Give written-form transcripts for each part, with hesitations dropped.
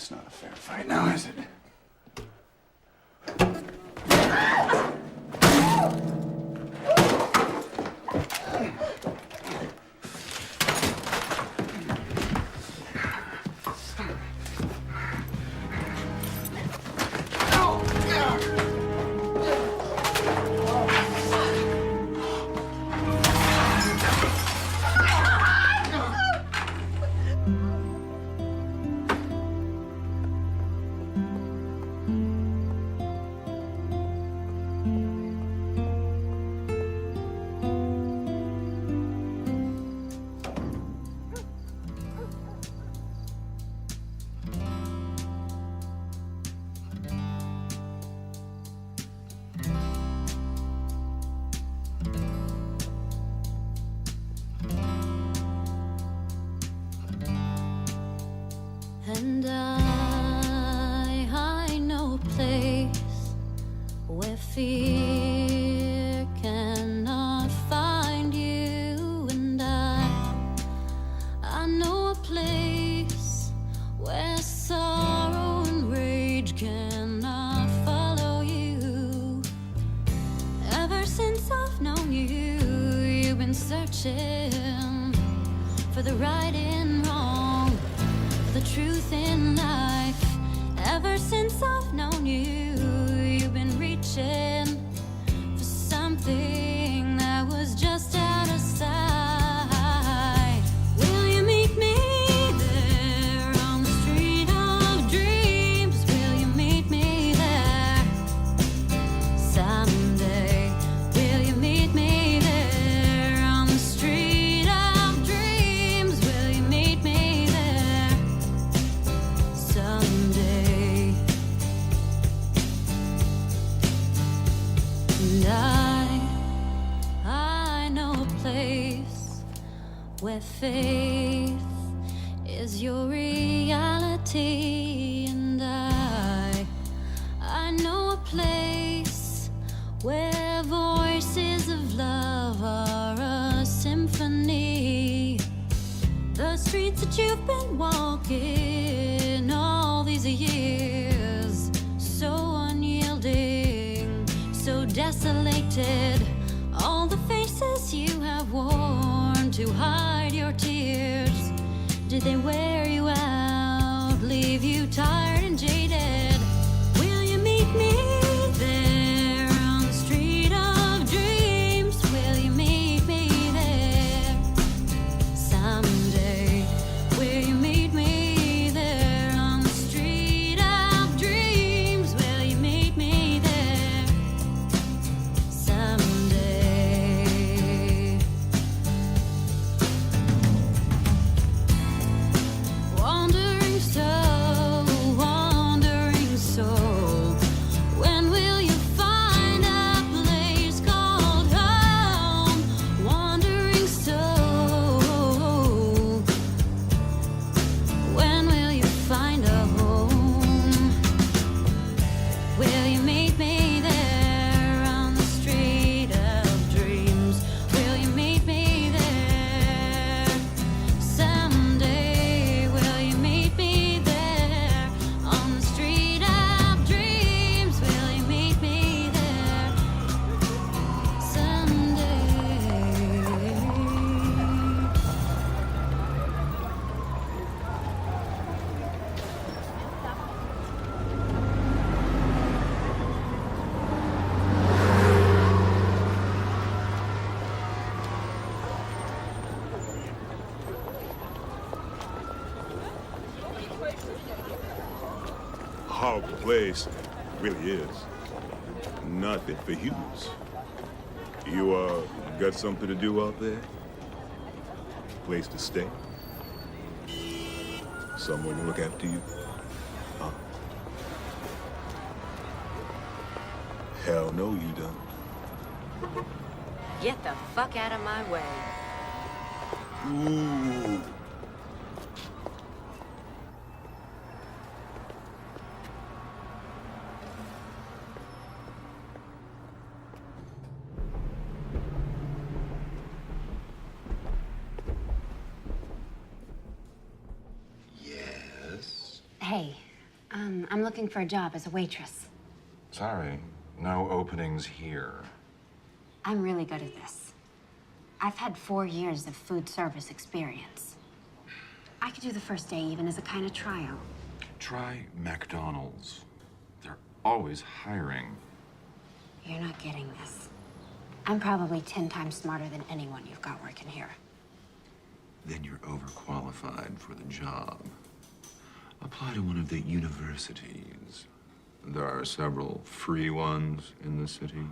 That's not a fair fight now, is it? And I know a place where fear cannot find you. And I know a place where sorrow and rage cannot follow you. Ever since I've known you, you've been searching for the right and wrong, the truth in life. Ever since I've known you, you've been reaching for something that was just out of sight. Will you meet me there on the street of dreams? Will you meet me there someday? Will you meet me there on the street of dreams? Will you meet me there someday? And I know a place where faith is your reality. And I know a place where voices of love are a symphony. The streets that you've been walking all these years, so unyielding, so desolated. All the faces you have worn to hide your tears, did they wear you out, leave you tired and jaded? Will you meet me there on the street of dreams? Will you meet me there someday? Will you meet me there on the street of dreams? Will you meet me there someday? Wandering soul, when will you find a place called home? Wandering soul, when will you find a home? Will you meet me there on the street of dreams? Will you meet me there someday? Will you meet me there on the street of dreams? Will you meet me there someday? Horrible place. It really is. Nothing for humans. You, got something to do out there? Place to stay? Someone to look after you? Huh? Hell no, you don't. Get the fuck out of my way. Ooh. Yes. Hey, I'm looking for a job as a waitress. Sorry, no openings here. I'm really good at this. I've had 4 years of food service experience. I could do the first day even as a kind of tryout. Try McDonald's. They're always hiring. You're not getting this. I'm probably 10 times smarter than anyone you've got working here. Then you're overqualified for the job. Apply to one of the universities. There are several free ones in the city.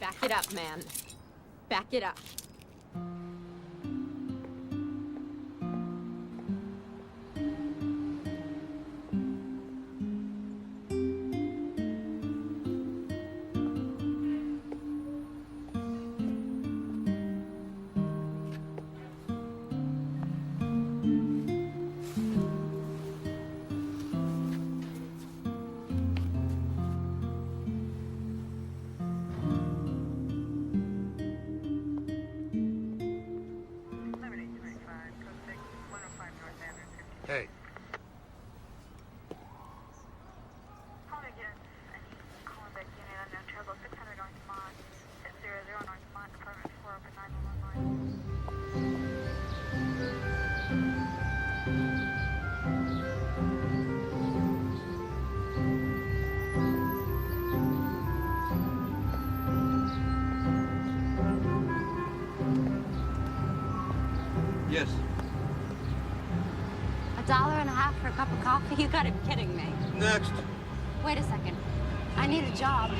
Back it up, man. Back it up. Hey. Call me again. I need calling back unit unknown trouble 600 North Mont, 600 North Mont, apartment 4, open 911 line. Yes. $1.50 for a cup of coffee? You gotta be kidding me. Next. Wait a second. I need a job.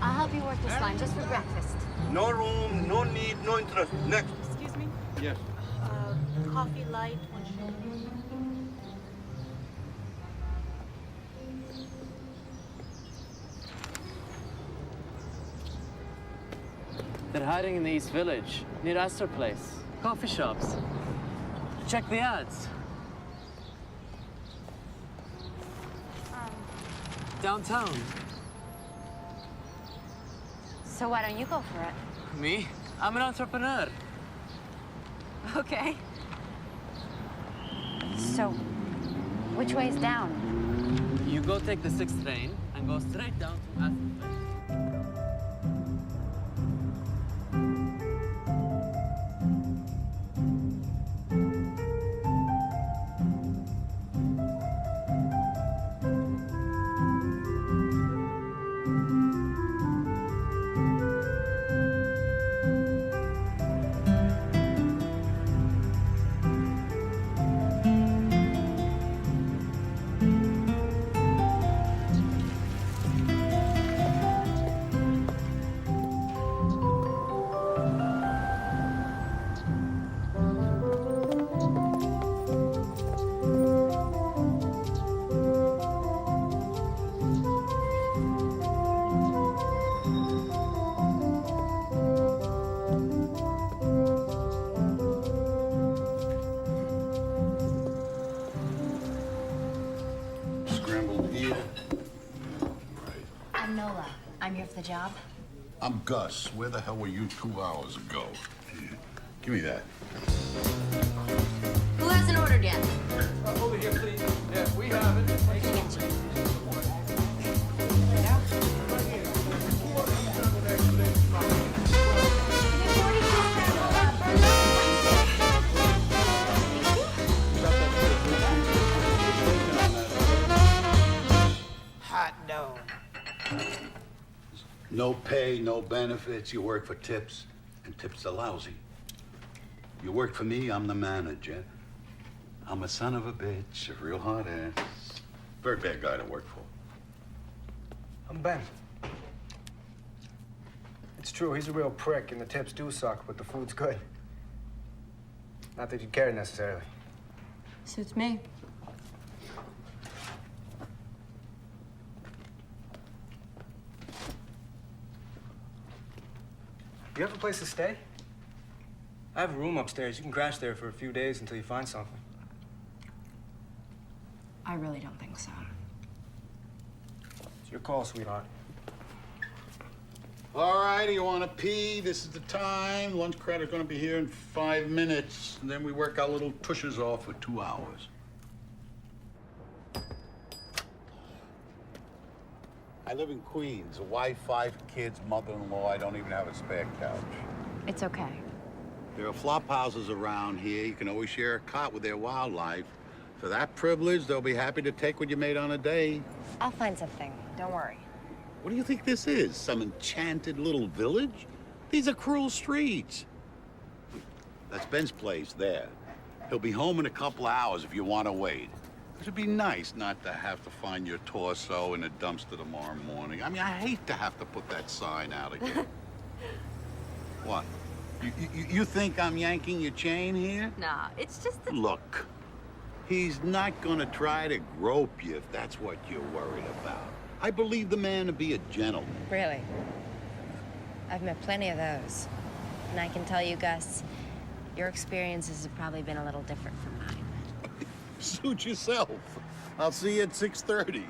I'll help you work this line just for breakfast. No room, no need, no interest. Next. Excuse me? Yes. Coffee light, one sugar. They're hiding in the East Village, near Astor Place. Coffee shops. Check the ads. Downtown. So why don't you go for it? Me? I'm an entrepreneur. Okay. So, which way's down? You go take the 6th train and go straight down to Astor Place. I'm Gus. Where the hell were you 2 hours ago? Here, give me that. Who hasn't ordered yet? Over here, please. Yeah, we have it. Hot dog. No pay, no benefits. You work for tips, and tips are lousy. You work for me, I'm the manager. I'm a son of a bitch, a real hard ass. Very bad guy to work for. I'm Ben. It's true, he's a real prick, and the tips do suck, but the food's good. Not that you'd care necessarily. Suits me. You have a place to stay? I have a room upstairs. You can crash there for a few days until you find something. I really don't think so. It's your call, sweetheart. All right, you want to pee? This is the time. Lunch credit's gonna be here in 5 minutes, and then we work our little tushes off for 2 hours. I live in Queens. A wife, 5 kids, mother-in-law. I don't even have a spare couch. It's okay. There are flop houses around here. You can always share a cot with their wildlife. For that privilege, they'll be happy to take what you made on a day. I'll find something. Don't worry. What do you think this is? Some enchanted little village? These are cruel streets. That's Ben's place there. He'll be home in a couple of hours if you want to wait. It'd be nice not to have to find your torso in a dumpster tomorrow morning. I mean, I hate to have to put that sign out again. What? You think I'm yanking your chain here? Nah, it's just that... Look, he's not gonna try to grope you if that's what you're worried about. I believe the man to be a gentleman. Really? I've met plenty of those. And I can tell you, Gus, your experiences have probably been a little different from mine. Suit yourself. I'll see you at 6:30.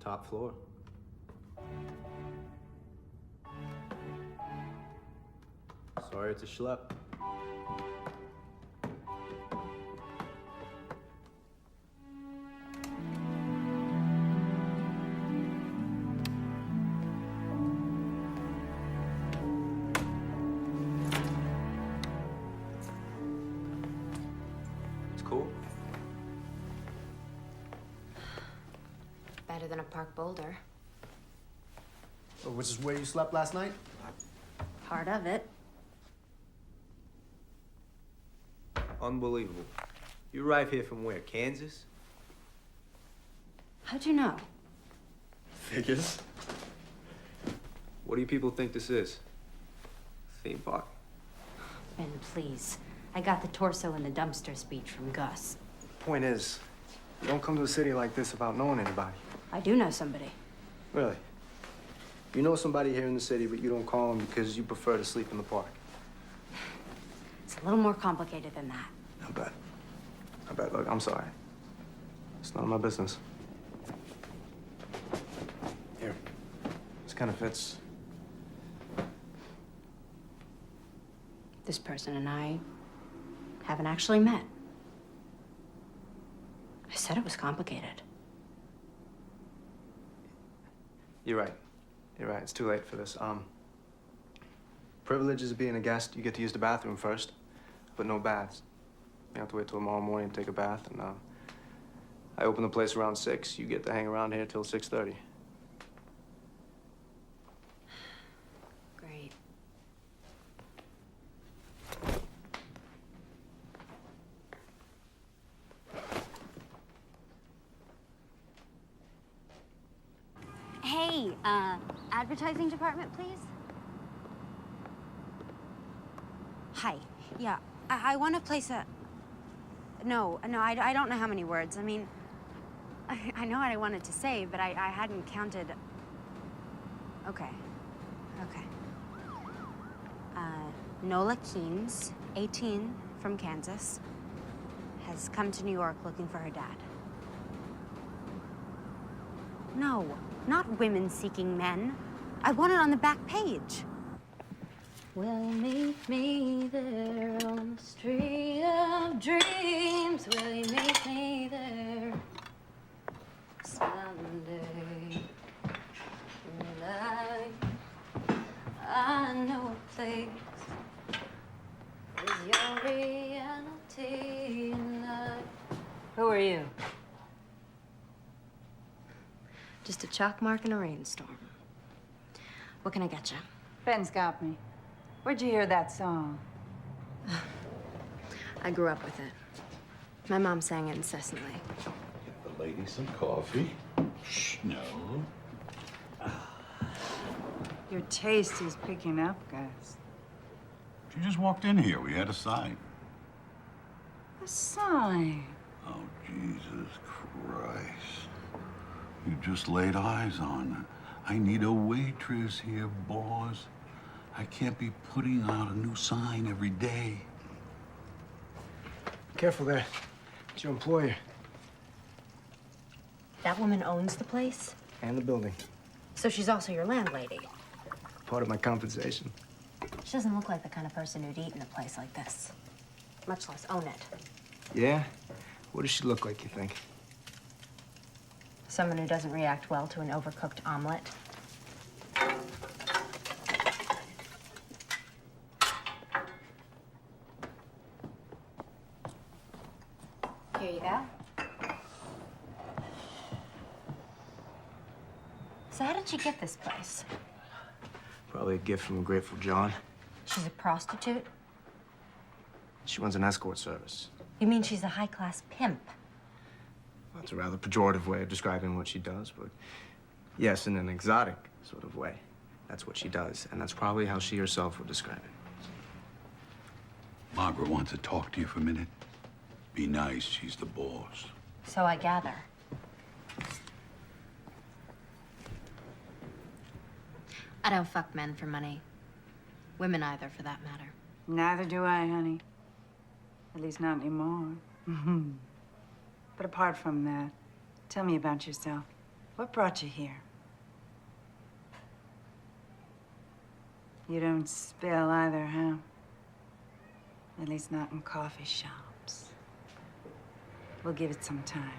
Top floor. Sorry, it's a schlep. It's cool. Better than a park boulder. Which is where you slept last night? Part of it. Unbelievable. You arrived here from where? Kansas? How'd you know? Figures. What do you people think this is? Theme park? Ben, please. I got the torso in the dumpster speech from Gus. Point is, you don't come to a city like this without knowing anybody. I do know somebody. Really? You know somebody here in the city, but you don't call them because you prefer to sleep in the park. It's a little more complicated than that. I bet. I bet. Look, I'm sorry. It's none of my business. Here. This kind of fits. This person and I haven't actually met. I said it was complicated. You're right. You're right. It's too late for this. Privileges of being a guest, you get to use the bathroom first, but no baths. You have to wait till tomorrow morning to take a bath, and I open the place around 6. You get to hang around here till 6:30. Great. Hey, advertising department, please? Hi. Yeah, I want to place a... No, I don't know how many words. I mean, I know what I wanted to say, but I hadn't counted. Okay. Nola Keynes, 18, from Kansas, has come to New York looking for her dad. No, not women seeking men. I want it on the back page. Will you meet me there on the street of dreams? Will you meet me there someday? And I know a place is your reality and Who are you? Just a chalk mark in a rainstorm. What can I get you? Ben's got me. Where'd you hear that song? I grew up with it. My mom sang it incessantly. Get the lady some coffee. Shh, no. Your taste is picking up, Gus. She just walked in here. We had a sign. A sign? Oh, Jesus Christ. You just laid eyes on her. I need a waitress here, boss. I can't be putting out a new sign every day. Careful there. It's your employer. That woman owns the place? And the building. So she's also your landlady? Part of my compensation. She doesn't look like the kind of person who'd eat in a place like this, much less own it. Yeah? What does she look like, you think? Someone who doesn't react well to an overcooked omelet. Here you go. So how did she get this place? Probably a gift from a Grateful John. She's a prostitute? She runs an escort service. You mean she's a high-class pimp? Well, it's a rather pejorative way of describing what she does, but yes, in an exotic sort of way. That's what she does, and that's probably how she herself would describe it. Margaret wants to talk to you for a minute. Be nice, she's the boss. So I gather. I don't fuck men for money. Women either, for that matter. Neither do I, honey. At least not anymore. But apart from that, tell me about yourself. What brought you here? You don't spill either, huh? At least not in coffee shops. We'll give it some time.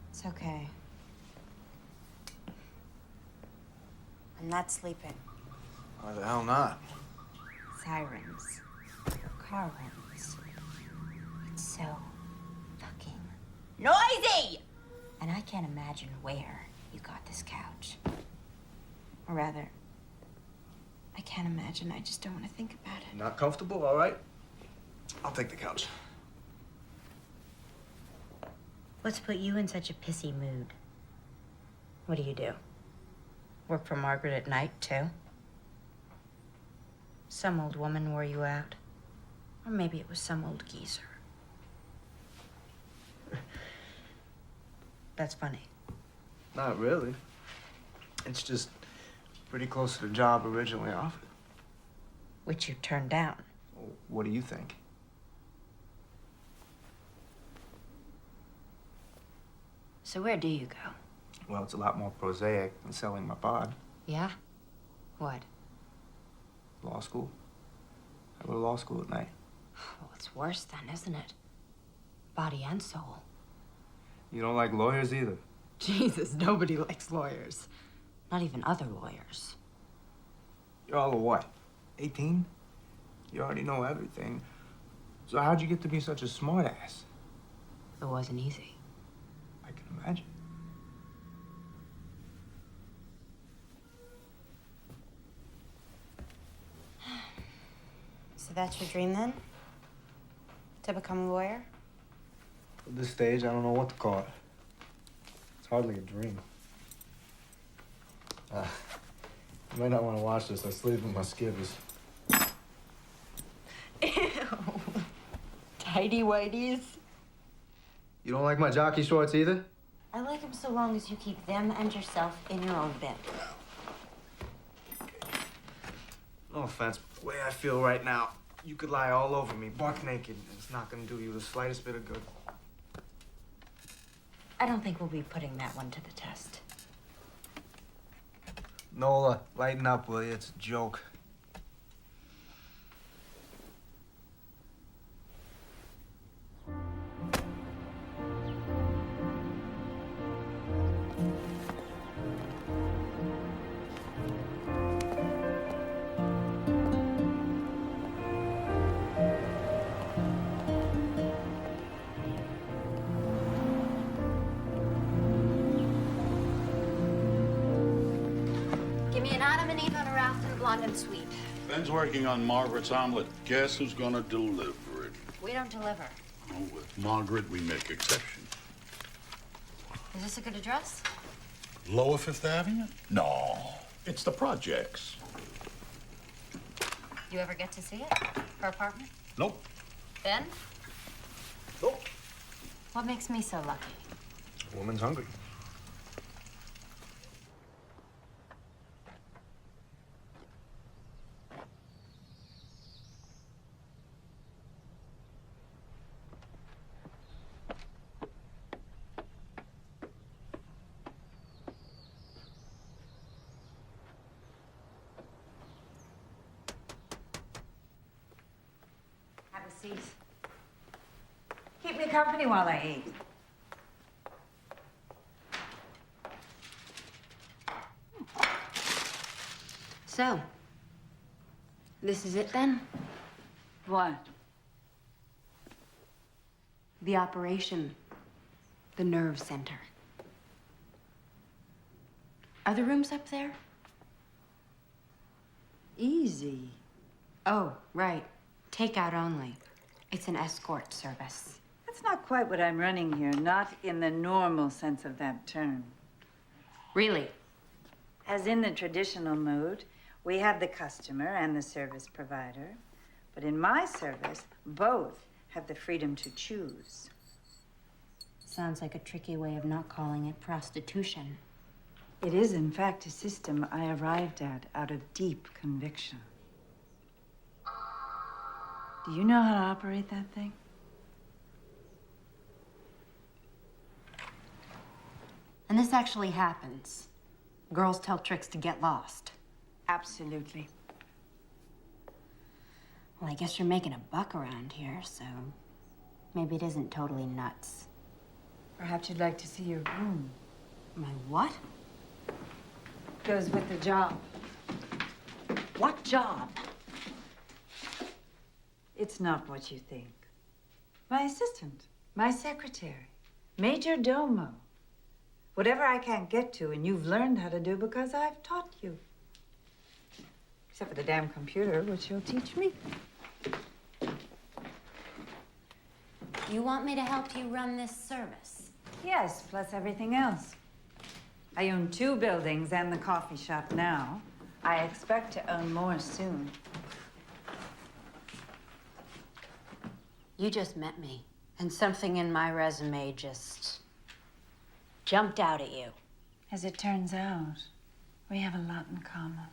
It's okay. I'm not sleeping. Why the hell not? Sirens. Car runs. It's so fucking noisy! And I can't imagine where you got this couch. Or rather, I can't imagine. I just don't want to think about it. Not comfortable? All right. I'll take the couch. What's put you in such a pissy mood? What do? Work for Margaret at night, too? Some old woman wore you out. Or maybe it was some old geezer. That's funny. Not really. It's just pretty close to the job originally offered. Which you turned down. Well, what do you think? So where do you go? Well, it's a lot more prosaic than selling my pod. Yeah? What? Law school. I go to law school at night. Well, it's worse then, isn't it? Body and soul. You don't like lawyers either. Jesus, nobody likes lawyers. Not even other lawyers. You're all a what? 18? You already know everything. So how'd you get to be such a smartass? It wasn't easy. I can imagine. So that's your dream then? To become a lawyer? At this stage, I don't know what to call it. It's hardly a dream. You might not want to watch this. I sleep with my skivvies. Ew. Tidy whities. You don't like my jockey shorts either? I like them so long as you keep them and yourself in your own bed. No offense, but the way I feel right now, you could lie all over me, buck naked, and it's not gonna do you the slightest bit of good. I don't think we'll be putting that one to the test. Nola, lighten up, will you? It's a joke. Give me an Adam and Eve on a raft and a blonde and sweet. Ben's working on Margaret's omelet. Guess who's gonna deliver it? We don't deliver. Oh, with Margaret, we make exceptions. Is this a good address? Lower Fifth Avenue? No, it's the projects. You ever get to see it? Her apartment? Nope. Ben? Nope. What makes me so lucky? A woman's hungry. Have a seat. Keep me company while I eat. So, this is it then? What? The operation. The nerve center. Are the rooms up there? Easy. Oh, right. Takeout only. It's an escort service. That's not quite what I'm running here, not in the normal sense of that term. Really? As in the traditional mood, we have the customer and the service provider. But in my service, both have the freedom to choose. Sounds like a tricky way of not calling it prostitution. It is, in fact, a system I arrived at out of deep conviction. Do you know how to operate that thing? And this actually happens. Girls tell tricks to get lost. Absolutely. Well, I guess you're making a buck around here, so maybe it isn't totally nuts. Perhaps you'd like to see your room. My what? Goes with the job. What job? It's not what you think. My assistant, my secretary, major domo. Whatever I can't get to and you've learned how to do because I've taught you. Except for the damn computer, which you'll teach me. You want me to help you run this service? Yes, plus everything else. I own 2 buildings and the coffee shop now. I expect to own more soon. You just met me, and something in my resume just jumped out at you. As it turns out, we have a lot in common.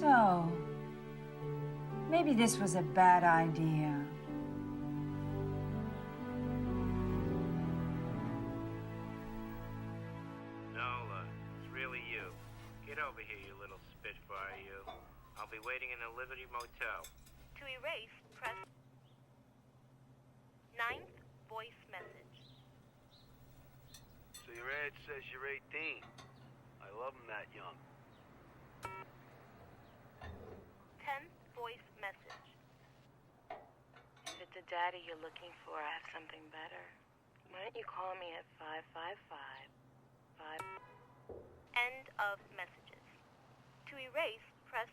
So, maybe this was a bad idea. Nola, it's really you. Get over here, you little spit waiting in a Liberty Motel. To erase, press 9th voice message. So your ad says you're 18. I love them that young. 10th voice message. If it's a daddy you're looking for, I have something better. Why don't you call me at 555-5... End of messages. To erase, press...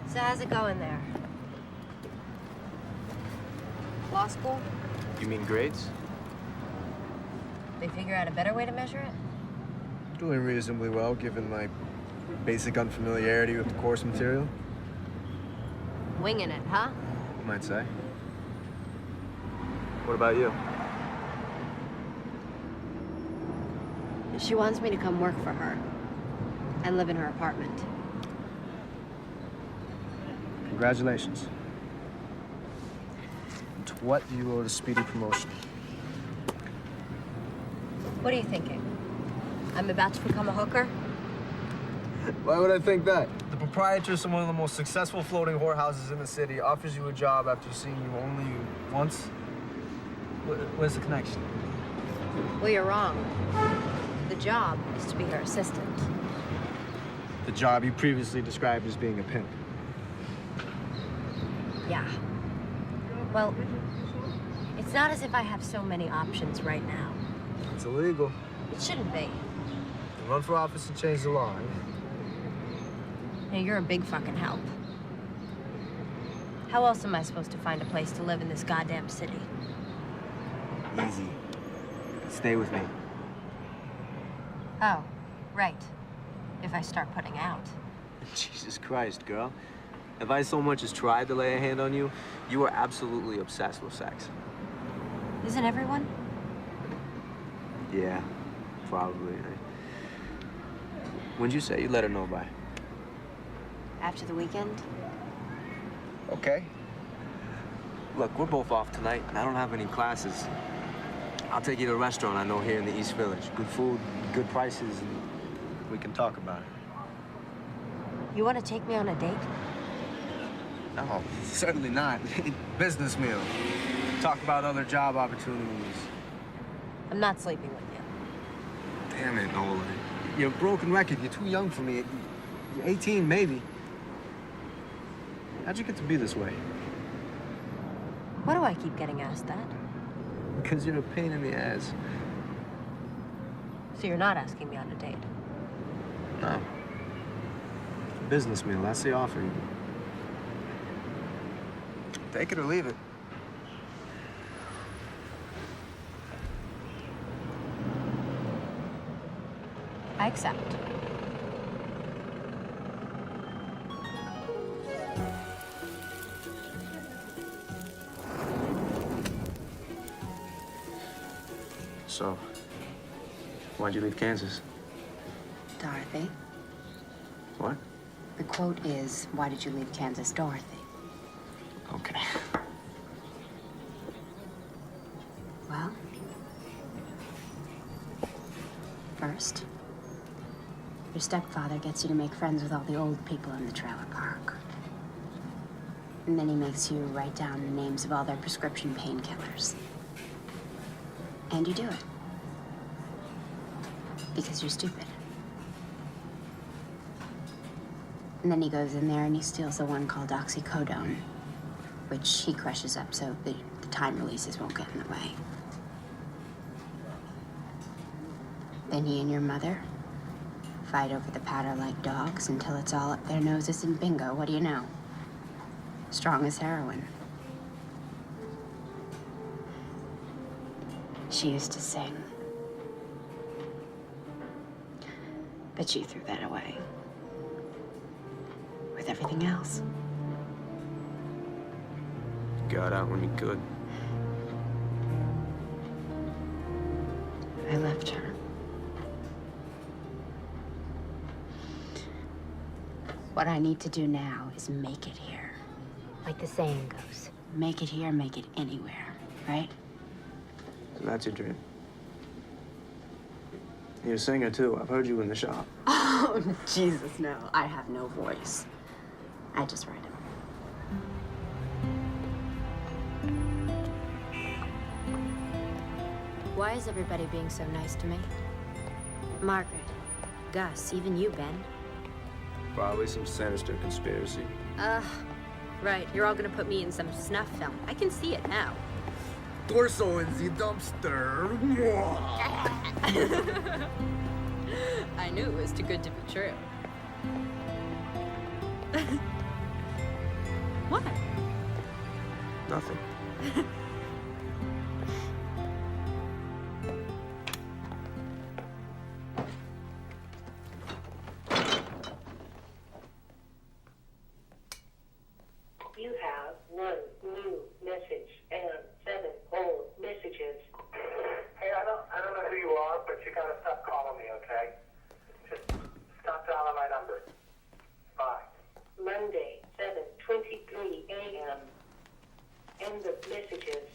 So how's it going there? Law school? You mean grades? They figure out a better way to measure it? Doing reasonably well, given my basic unfamiliarity with the course material. Winging it, huh? You might say. What about you? She wants me to come work for her and live in her apartment. Congratulations. And to what do you owe the speedy promotion? What are you thinking? I'm about to become a hooker? Why would I think that? The proprietress of one of the most successful floating whorehouses in the city offers you a job after seeing you only once? Where's the connection? Well, you're wrong. The job is to be her assistant. The job you previously described as being a pimp. Yeah. Well, it's not as if I have so many options right now. It's illegal. It shouldn't be. You run for office and change the law, eh? Hey, you're a big fucking help. How else am I supposed to find a place to live in this goddamn city? Easy. Stay with me. Oh, right. If I start putting out. Jesus Christ, girl. If I so much as tried to lay a hand on you, you are absolutely obsessed with sex. Isn't everyone? Yeah, probably. When'd you say you'd let her know by? After the weekend? Okay. Look, we're both off tonight, and I don't have any classes. I'll take you to a restaurant I know here in the East Village. Good food, good prices, and we can talk about it. You want to take me on a date? No, certainly not. Business meal. Talk about other job opportunities. I'm not sleeping with you. Damn it, Nola. You're a broken record. You're too young for me. You're 18, maybe. How'd you get to be this way? Why do I keep getting asked that? Because you're a pain in the ass. So you're not asking me on a date? No. Business meal, that's the offer. Take it or leave it. I accept. So, why'd you leave Kansas? Dorothy. What? The quote is, why did you leave Kansas, Dorothy? Okay. Well, first, your stepfather gets you to make friends with all the old people in the trailer park. And then he makes you write down the names of all their prescription painkillers. And you do it. Because you're stupid. And then he goes in there and he steals the one called oxycodone, which he crushes up so the time releases won't get in the way. Then he and your mother fight over the powder like dogs until it's all up their noses, and bingo, what do you know? Strong as heroin. She used to sing. But she threw that away. With everything else. Got out when you could. I left her. What I need to do now is make it here. Like the saying goes, make it here, make it anywhere, right? So that's your dream. You're a singer, too. I've heard you in the shop. Oh, Jesus, no. I have no voice. I just write it. Why is everybody being so nice to me? Margaret, Gus, even you, Ben. Probably some sinister conspiracy. Right. You're all gonna put me in some snuff film. I can see it now. Torso in the dumpster. I knew it was too good to be true. What? Nothing. You have 1 new message and 7 old messages. Hey, I don't know who you are, but you gotta stop calling me, okay? Just stop dialing my number. Bye. Monday, 7:23 a.m. End of messages.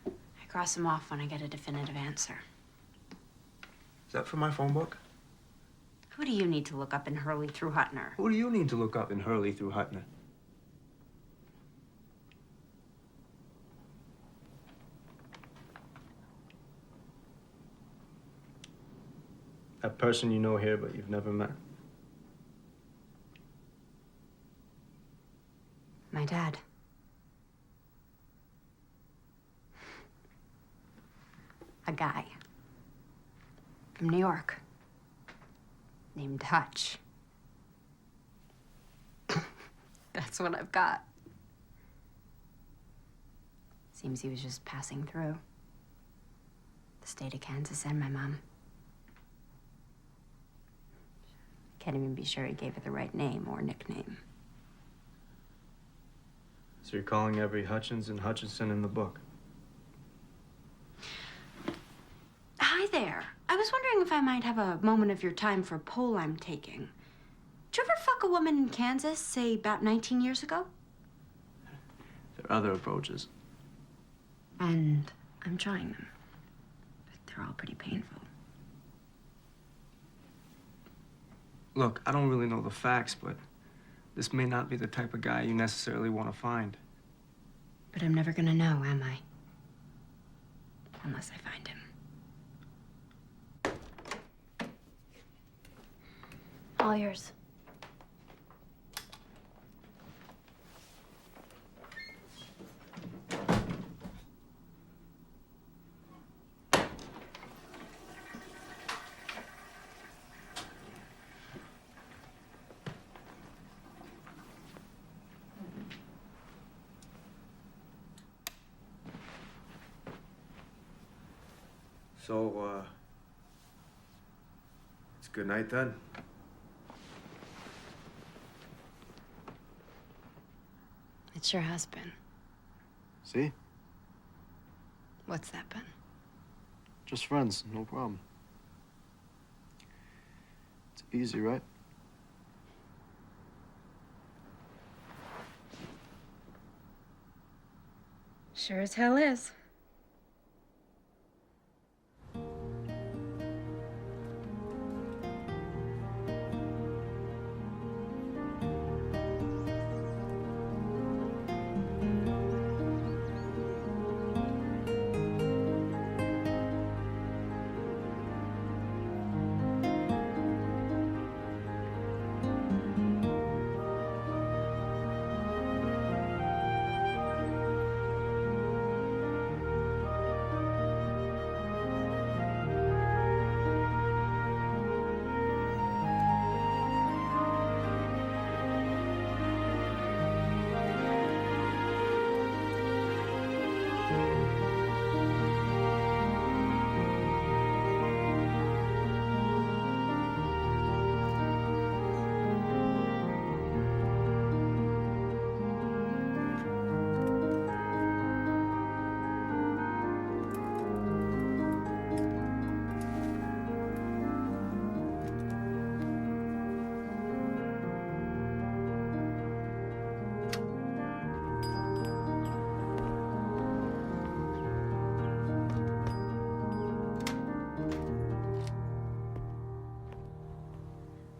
I cross them off when I get a definitive answer. Is that from my phone book? Who do you need to look up in Hurley through Hutner? Who do you need to look up in Hurley through Hutner? That person you know here, but you've never met. My dad. A guy. From New York. Named Hutch. That's what I've got. Seems he was just passing through. The state of Kansas and my mom. Can't even be sure he gave her the right name or nickname. So you're calling every Hutchins and Hutchinson in the book? Hi there. I was wondering if I might have a moment of your time for a poll I'm taking. Did you ever fuck a woman in Kansas, say about 19 years ago? There are other approaches. And I'm trying them. But they're all pretty painful. Look, I don't really know the facts, but this may not be the type of guy you necessarily want to find. But I'm never gonna know, am I? Unless I find him. All yours. So, it's good night then. It sure has been. See? What's that been? Just friends, no problem. It's easy, right? Sure as hell is.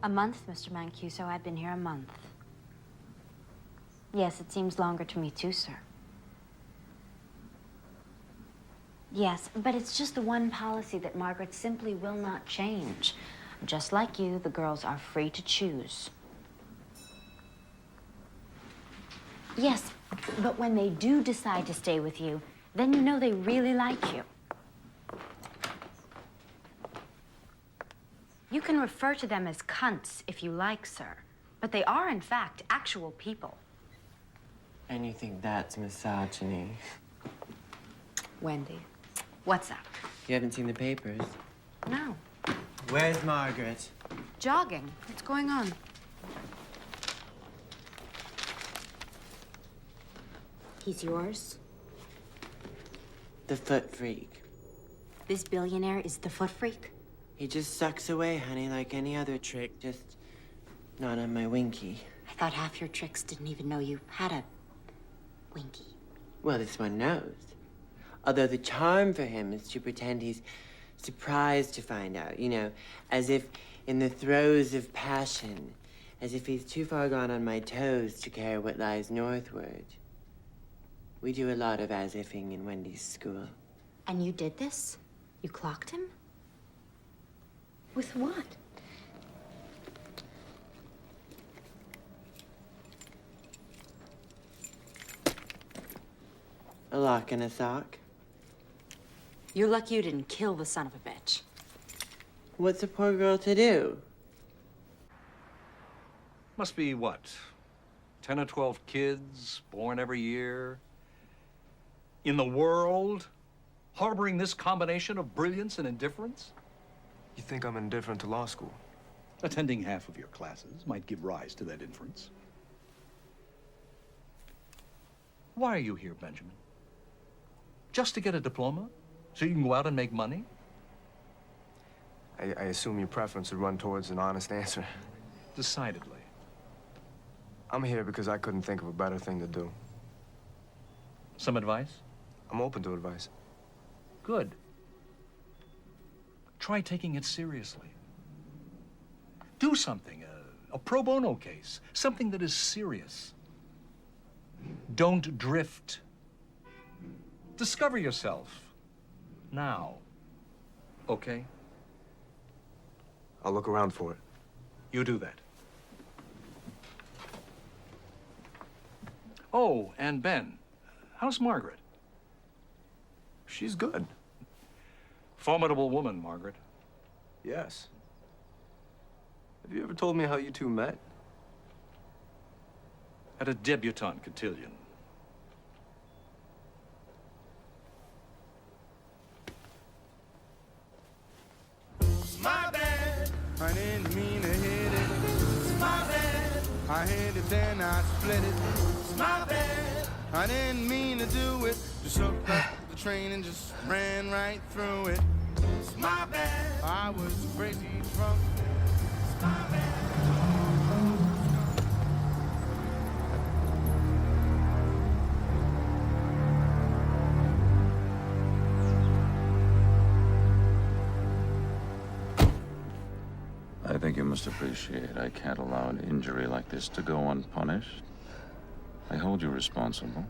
A month, Mr. Mancuso. I've been here a month. Yes, it seems longer to me too, sir. Yes, but it's just the one policy that Margaret simply will not change. Just like you, the girls are free to choose. Yes, but when they do decide to stay with you, then you know they really like you. You can refer to them as cunts if you like, sir. But they are, in fact, actual people. And you think that's misogyny? Wendy, what's up? You haven't seen the papers? No. Where's Margaret? Jogging. What's going on? He's yours? The foot freak. This billionaire is the foot freak? He just sucks away, honey, like any other trick, just not on my winky. I thought half your tricks didn't even know you had a winky. Well, this one knows. Although the charm for him is to pretend he's surprised to find out, you know, as if in the throes of passion, as if he's too far gone on my toes to care what lies northward. We do a lot of as-ifing in Wendy's school. And you did this? You clocked him? With what? A lock and a sock. You're lucky you didn't kill the son of a bitch. What's a poor girl to do? Must be, what, 10 or 12 kids born every year? In the world, harboring this combination of brilliance and indifference? You think I'm indifferent to law school? Attending half of your classes might give rise to that inference. Why are you here, Benjamin? Just to get a diploma? So you can go out and make money? I assume your preference would run towards an honest answer. Decidedly. I'm here because I couldn't think of a better thing to do. Some advice? I'm open to advice. Good. Try taking it seriously. Do something, a pro bono case, something that is serious. Don't drift. Discover yourself. Now. Okay? I'll look around for it. You do that. Oh, and Ben, how's Margaret? She's good. Formidable woman, Margaret. Yes. Have you ever told me how you two met? At a debutante cotillion. It's my bad. I didn't mean to hit it. It's my bad. I hit it, then I split it. It's my bad. I didn't mean to do it. Just hooked up the train and just ran right through it. It's my bad. I was crazy drunk. It's my bad. I think you must appreciate I can't allow an injury like this to go unpunished. I hold you responsible.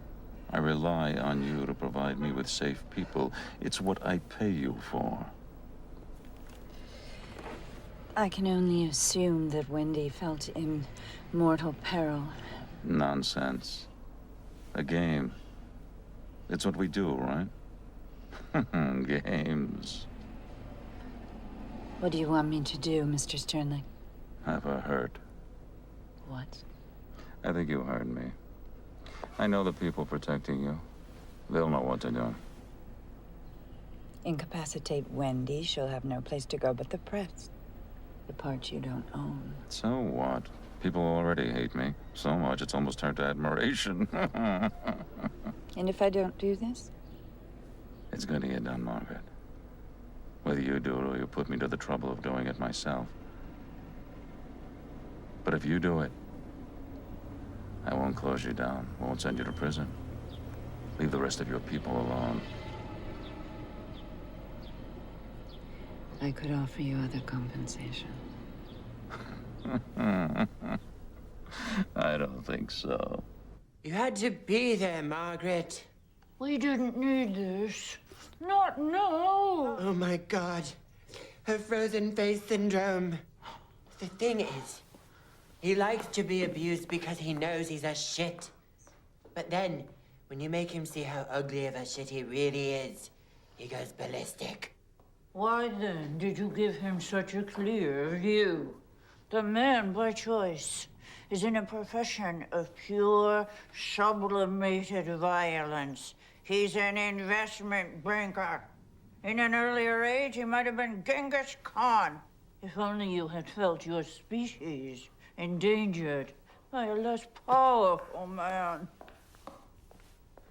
I rely on you to provide me with safe people. It's what I pay you for. I can only assume that Wendy felt in mortal peril. Nonsense. A game. It's what we do, right? Games. What do you want me to do, Mr. Sternling? Have her hurt. What? I think you heard me. I know the people protecting you. They'll know what to do. Incapacitate Wendy, she'll have no place to go but the press. The part you don't own. So what? People already hate me. So much it's almost turned to admiration. And if I don't do this? It's gonna get done, Margaret. Whether you do it or you put me to the trouble of doing it myself. But if you do it, I won't close you down, won't send you to prison. Leave the rest of your people alone. I could offer you other compensation. don't think so. You had to be there, Margaret. We didn't need this. Not now. Oh, my God. Her frozen face syndrome. The thing is, he likes to be abused because he knows he's a shit. But then, when you make him see how ugly of a shit he really is, he goes ballistic. Why then did you give him such a clear view? The man, by choice, is in a profession of pure, sublimated violence. He's an investment banker. In an earlier age, he might have been Genghis Khan. If only you had felt your species endangered by a less powerful man.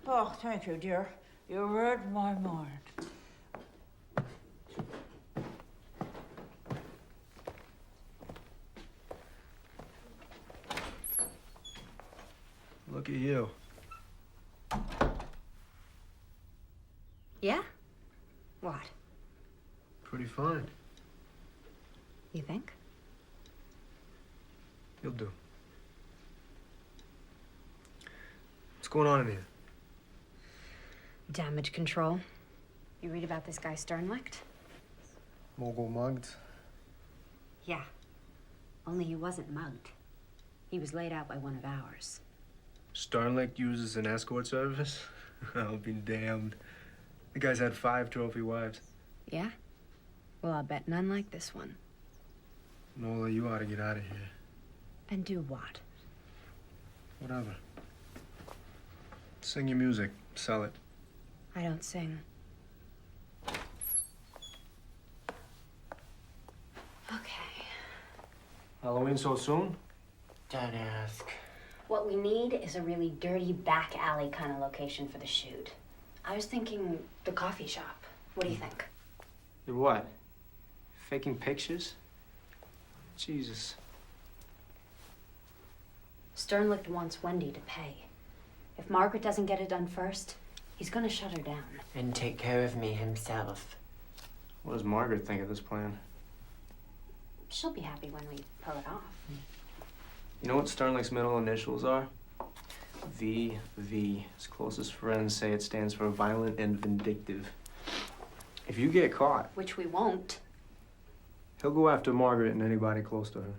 Oh, thank you, dear. You read my mind. Look at you. Yeah? What? Pretty fine. You think? You'll do. What's going on in here? Damage control. You read about this guy Sternlicht? Mogul mugged? Yeah. Only he wasn't mugged. He was laid out by one of ours. Sternlicht uses an escort service? I'll be damned. The guy's had 5 trophy wives. Yeah? Well, I'll bet none like this one. Nola, you ought to get out of here. And do what? Whatever. Sing your music. Sell it. I don't sing. Okay. Halloween so soon? Don't ask. What we need is a really dirty back alley kind of location for the shoot. I was thinking the coffee shop. What do you think? You're what? Faking pictures? Jesus. Sternlicht wants Wendy to pay. If Margaret doesn't get it done first, he's gonna shut her down. And take care of me himself. What does Margaret think of this plan? She'll be happy when we pull it off. You know what Sternlicht's middle initials are? VV. His closest friends say it stands for violent and vindictive. If you get caught, Which we won't. he'll go after Margaret and anybody close to her.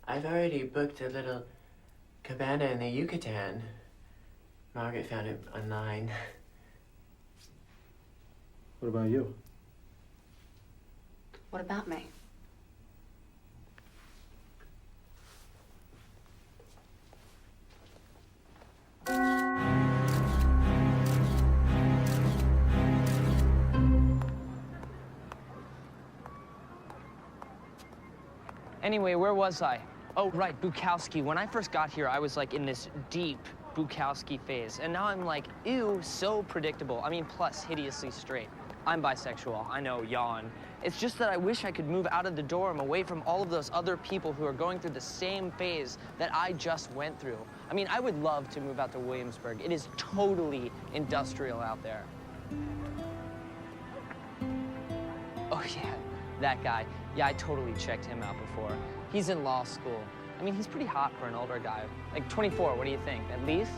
I've already booked a little cabana in the Yucatan. Margaret found it online. What about you? What about me? Anyway, where was I? Oh, right, Bukowski. When I first got here, I was like in this deep Bukowski phase. And now I'm like, ew, so predictable. I mean, plus hideously straight. I'm bisexual, I know, yawn. It's just that I wish I could move out of the dorm away from all of those other people who are going through the same phase that I just went through. I mean, I would love to move out to Williamsburg. It is totally industrial out there. Oh, yeah, that guy. Yeah, I totally checked him out before. He's in law school. I mean, he's pretty hot for an older guy. Like 24, what do you think? At least?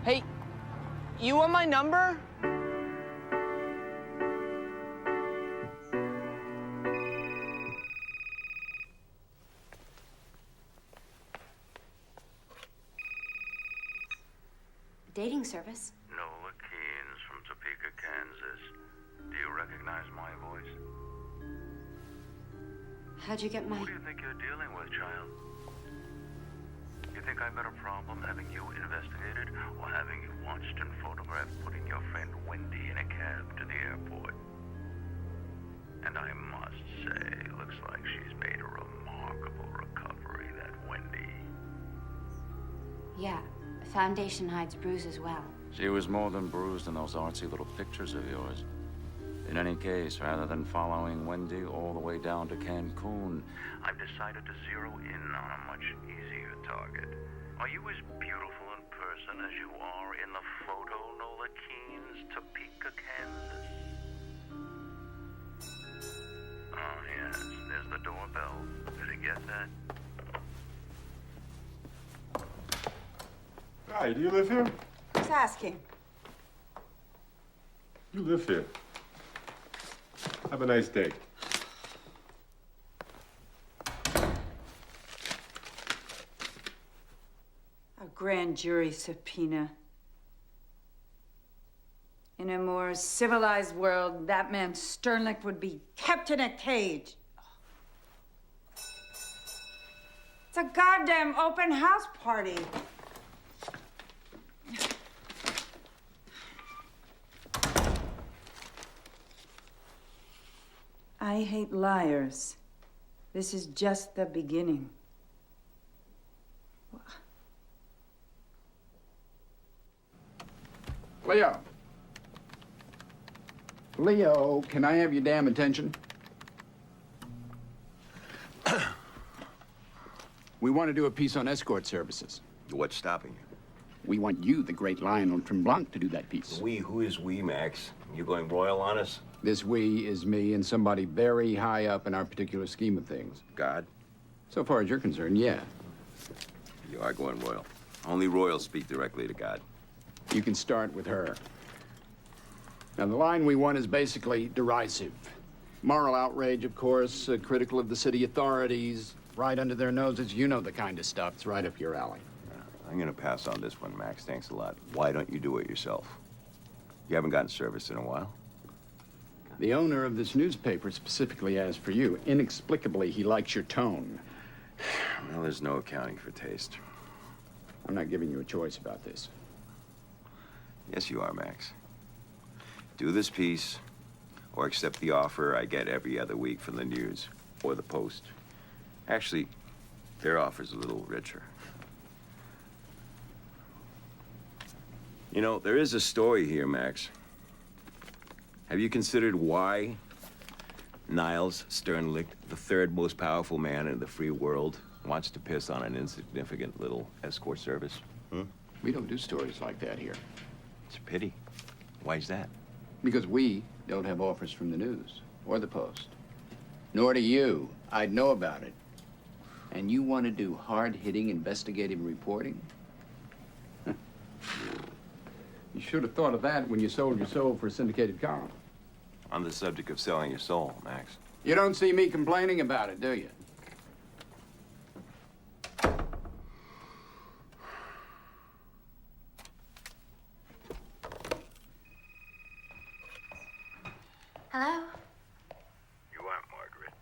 Hey, you want my number? Dating service. Nola Keynes from Topeka, Kansas. Do you recognize my voice? How'd you get my... Who do you think you're dealing with, child? You think I've got a problem having you investigated or having you watched and photographed putting your friend Wendy in a cab to the airport? And I must say, looks like she's made a remarkable recovery, that Wendy. Yeah, foundation hides bruise as well. She was more than bruised in those artsy little pictures of yours. In any case, rather than following Wendy all the way down to Cancun, I've decided to zero in on a much easier target. Are you as beautiful in person as you are in the photo, Nola Keene's Topeka, Kansas? Oh, yes, there's the doorbell. Did you get that? Hi, do you live here? Who's asking? You live here. Have a nice day. A grand jury subpoena. In a more civilized world, that man Sternlicht would be kept in a cage. It's a goddamn open house party. I hate liars. This is just the beginning. Leo. Leo, can I have your damn attention? We want to do a piece on escort services. What's stopping you? We want you, the great Lionel Tremblant, to do that piece. We? Who is we, Max? You going royal on us? This we is me and somebody very high up in our particular scheme of things. God? So far as you're concerned, yeah. You are going royal. Only royals speak directly to God. You can start with her. Now, the line we want is basically derisive. Moral outrage, of course, critical of the city authorities, right under their noses. You know the kind of stuff. It's right up your alley. I'm gonna pass on this one, Max. Thanks a lot. Why don't you do it yourself? You haven't gotten service in a while. The owner of this newspaper specifically asked for you. Inexplicably, he likes your tone. Well, there's no accounting for taste. I'm not giving you a choice about this. Yes, you are, Max. Do this piece, or accept the offer I get every other week from the News or the Post. Actually, their offer's a little richer. You know, there is a story here, Max. Have you considered why Niles Sternlicht, the third most powerful man in the free world, wants to piss on an insignificant little escort service? We don't do stories like that here. It's a pity. Why's that? Because we don't have offers from the News or the Post. Nor do you. I'd know about it. And you want to do hard-hitting investigative reporting? You should have thought of that when you sold your soul for a syndicated column. On the subject of selling your soul, Max. You don't see me complaining about it, do you? Hello? You aren't Margaret.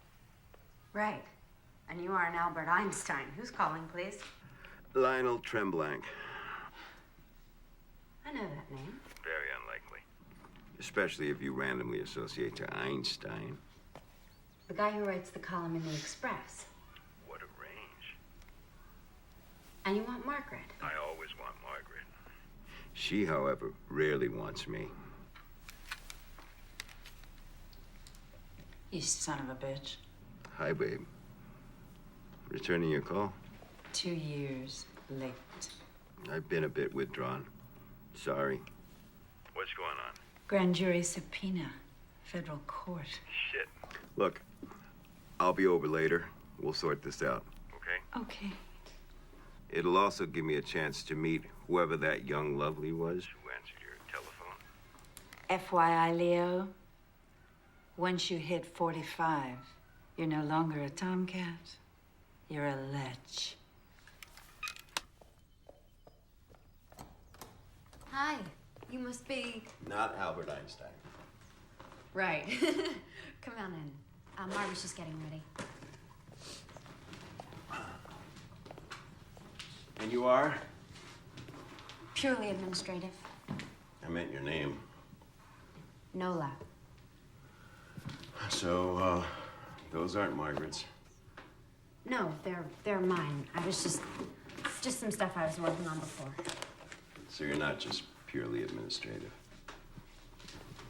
Right. And you aren't Albert Einstein. Who's calling, please? Lionel Tremblant. I know that name. Very unlikely. Especially if you randomly associate to Einstein. The guy who writes the column in the Express. What a range. And you want Margaret. I always want Margaret. She, however, rarely wants me. You son of a bitch. Hi, babe. Returning your call? 2 years late. I've been a bit withdrawn. Sorry. What's going on? Grand jury subpoena. Federal court. Shit. Look, I'll be over later. We'll sort this out. Okay? Okay. It'll also give me a chance to meet whoever that young lovely was. Who answered your telephone? FYI, Leo, once you hit 45, you're no longer a tomcat. You're a lech. Hi. You must be... Not Albert Einstein. Right. Come on in. Margaret's just getting ready. And you are? Purely administrative. I meant your name. Nola. So, those aren't Margaret's. No, they're mine. I was just some stuff I was working on before. So you're not just purely administrative.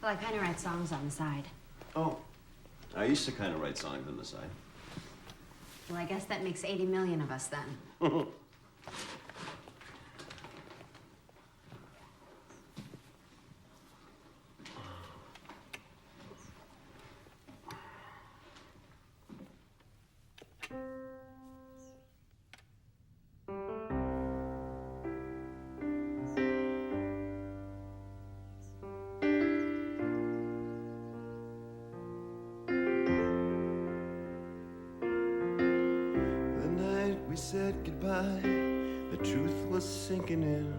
Well, I kind of write songs on the side. Oh, I used to kind of write songs on the side. Well, I guess that makes 80 million of us then. We said goodbye, the truth was sinking in.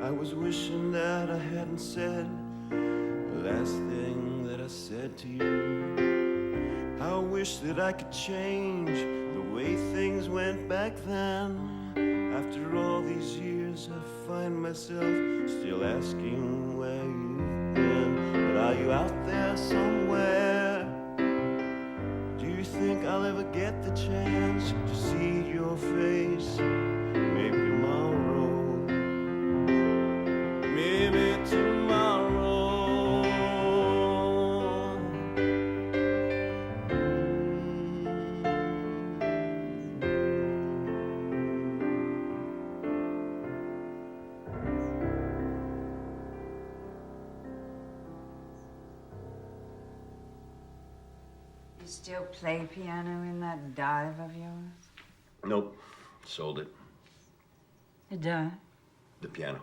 I was wishing that I hadn't said the last thing that I said to you. I wish that I could change the way things went back then. After all these years, I find myself still asking where you've been. But are you out there somewhere? Do you think I'll ever get the chance to see your face? Maybe tomorrow. Maybe tomorrow. You still play piano in that dive of yours? Nope. Sold it. The dive? The piano.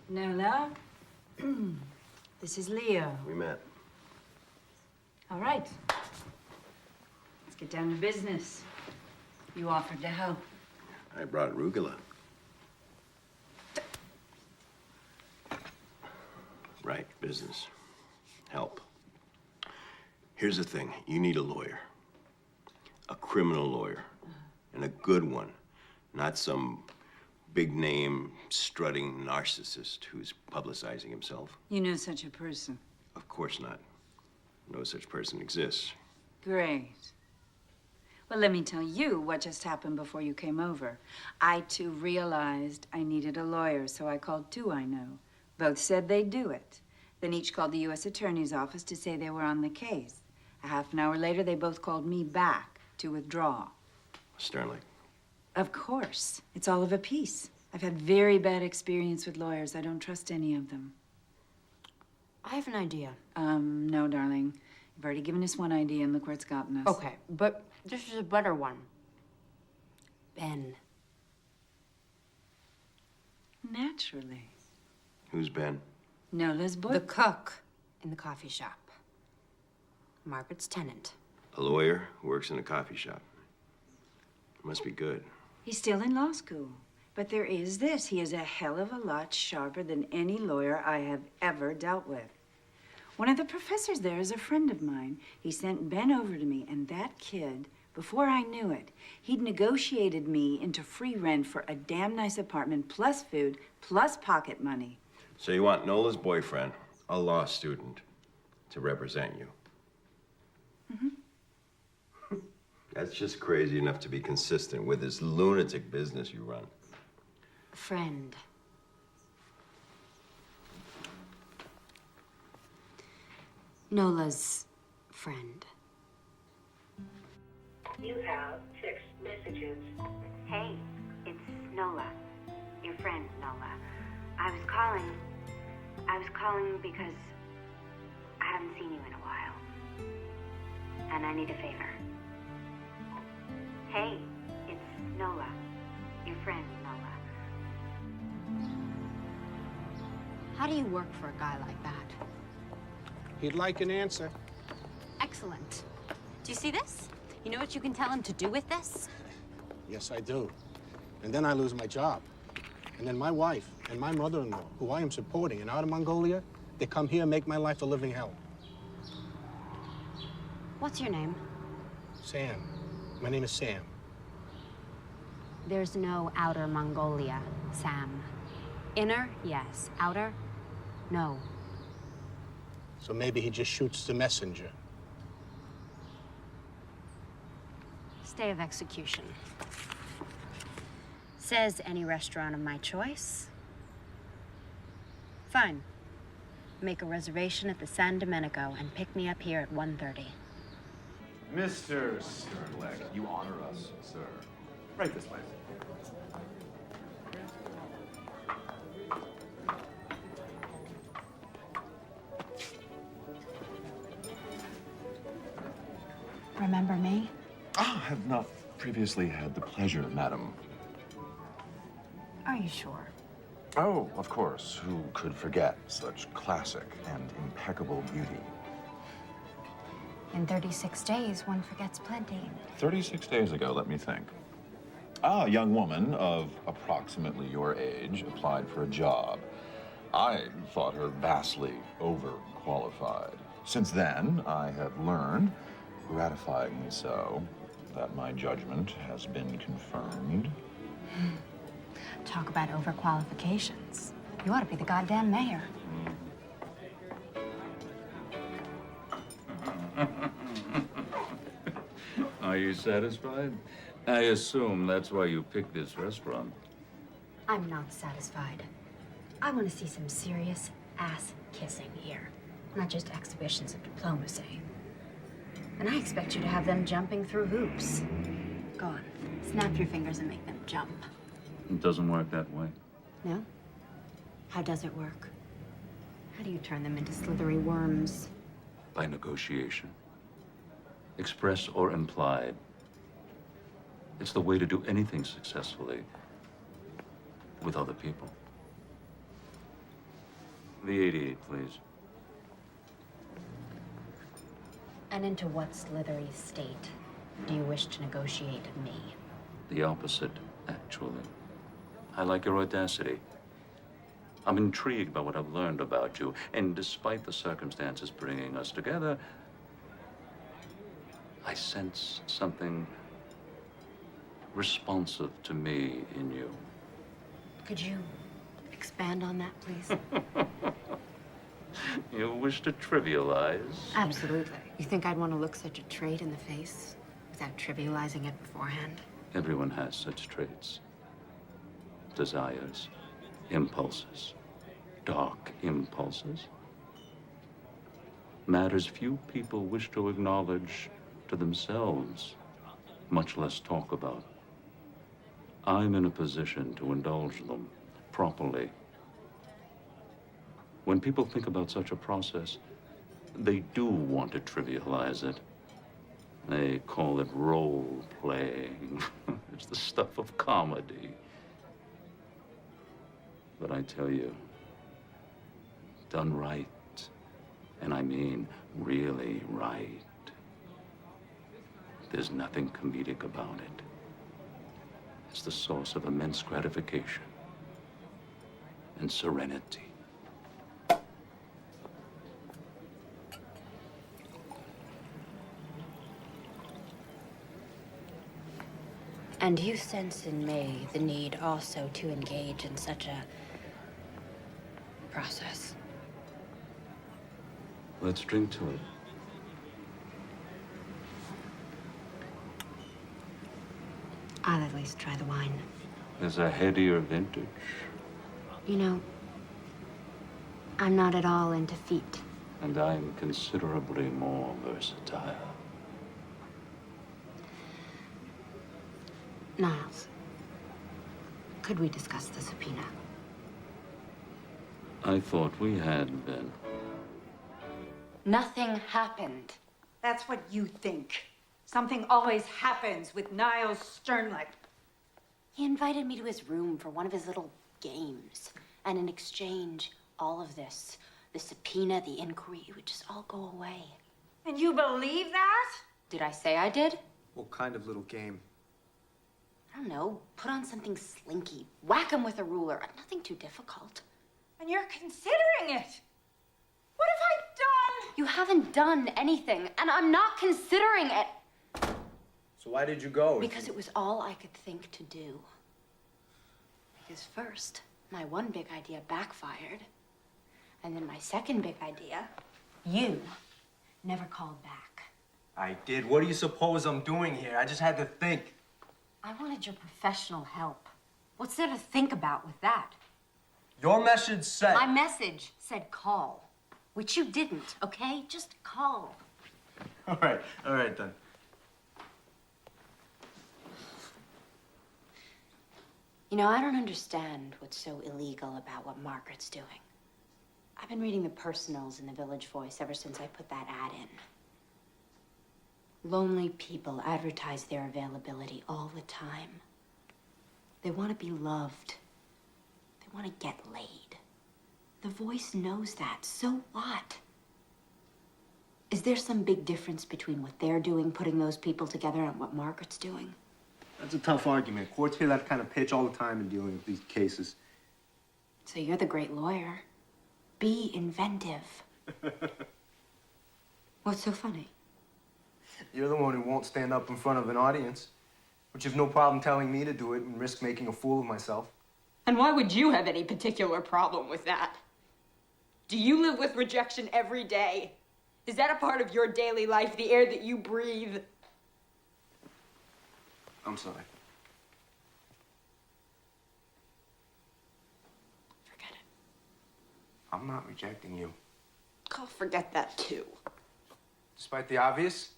Nola, this is Leo. We met. All right. Let's get down to business. You offered to help. I brought arugula. Right, business. Help. Here's the thing. You need a lawyer. A criminal lawyer. And a good one. Not some big-name, strutting narcissist who's publicizing himself. You know such a person. Of course not. No such person exists. Great. Well, let me tell you what just happened before you came over. I, too, realized I needed a lawyer, so I called two I know. Both said they'd do it. Then each called the U.S. Attorney's office to say they were on the case. A half an hour later, they both called me back to withdraw. Sternly. Of course. It's all of a piece. I've had very bad experience with lawyers. I don't trust any of them. I have an idea. No, darling. You've already given us one idea, and look where it's gotten us. Okay, but this is a better one. Ben. Naturally. Who's Ben? Nola's boy. The cook in the coffee shop. Margaret's tenant. A lawyer who works in a coffee shop. Must be good. He's still in law school. But there is this. He is a hell of a lot sharper than any lawyer I have ever dealt with. One of the professors there is a friend of mine. He sent Ben over to me, and that kid, before I knew it, he'd negotiated me into free rent for a damn nice apartment, plus food, plus pocket money. So you want Nola's boyfriend, a law student, to represent you? Mm-hmm. That's just crazy enough to be consistent with this lunatic business you run. Friend. Nola's friend. You have 6 messages. Hey, it's Nola. Your friend, Nola. I was calling because I haven't seen you in a while. And I need a favor. Hey, it's Nola. Your friend, Nola. How do you work for a guy like that? He'd like an answer. Excellent. Do you see this? You know what you can tell him to do with this? Yes, I do. And then I lose my job. And then my wife and my mother-in-law, who I am supporting in Outer Mongolia, they come here and make my life a living hell. What's your name? Sam. My name is Sam. There's no outer Mongolia, Sam. Inner, yes. Outer, no. So maybe he just shoots the messenger. Stay of execution. Says any restaurant of my choice. Fine. Make a reservation at the San Domenico and pick me up here at 1:30. Mr. Sternleck, you honor us, sir. Right this way. Remember me? Ah, I have not previously had the pleasure, madam. Are you sure? Oh, of course. Who could forget such classic and impeccable beauty? In 36 days, one forgets plenty. 36 days ago, let me think. A young woman of approximately your age applied for a job. I thought her vastly overqualified. Since then, I have learned, gratifyingly so, that my judgment has been confirmed. Talk about overqualifications. You ought to be the goddamn mayor. Are you satisfied? I assume that's why you picked this restaurant. I'm not satisfied. I want to see some serious ass kissing here, not just exhibitions of diplomacy. And I expect you to have them jumping through hoops. Go on, snap your fingers and make them jump. It doesn't work that way. No? How does it work? How do you turn them into slithery worms? By negotiation. Express or implied. It's the way to do anything successfully with other people. The 88, please. And into what slithery state do you wish to negotiate me? The opposite, actually. I like your audacity. I'm intrigued by what I've learned about you, and despite the circumstances bringing us together, I sense something responsive to me in you. Could you expand on that, please? You wish to trivialize? Absolutely. You think I'd want to look such a trait in the face without trivializing it beforehand? Everyone has such traits. Desires, impulses, dark impulses. Matters few people wish to acknowledge to themselves, much less talk about. I'm in a position to indulge them properly. When people think about such a process, they do want to trivialize it. They call it role-playing. It's the stuff of comedy. But I tell you, done right, and I mean really right, there's nothing comedic about it. It's the source of immense gratification and serenity. And you sense in me the need also to engage in such a process. Let's drink to it. I'll at least try the wine. There's a headier vintage. You know, I'm not at all into feet. And I'm considerably more versatile. Niles, could we discuss the subpoena? I thought we had been. Nothing happened. That's what you think. Something always happens with Niles Sternleck. He invited me to his room for one of his little games. And in exchange, all of this, the subpoena, the inquiry, it would just all go away. And you believe that? Did I say I did? What kind of little game? I don't know. Put on something slinky. Whack him with a ruler. Nothing too difficult. And you're considering it. What have I done? You haven't done anything, and I'm not considering it. So why did you go? Because it was all I could think to do. Because first, my one big idea backfired. And then my second big idea, you never called back. I did. What do you suppose I'm doing here? I just had to think. I wanted your professional help. What's there to think about with that? Your message said... My message said call, which you didn't, okay? Just call. All right then. You know, I don't understand what's so illegal about what Margaret's doing. I've been reading the personals in the Village Voice ever since I put that ad in. Lonely people advertise their availability all the time. They want to be loved. They want to get laid. The Voice knows that. So what? Is there some big difference between what they're doing, putting those people together, and what Margaret's doing? That's a tough argument. Courts hear that kind of pitch all the time in dealing with these cases. So you're the great lawyer. Be inventive. What's so funny? You're the one who won't stand up in front of an audience, but you've no problem telling me to do it and risk making a fool of myself. And why would you have any particular problem with that? Do you live with rejection every day? Is that a part of your daily life, the air that you breathe? I'm sorry. Forget it. I'm not rejecting you. I'll forget that too. Despite the obvious?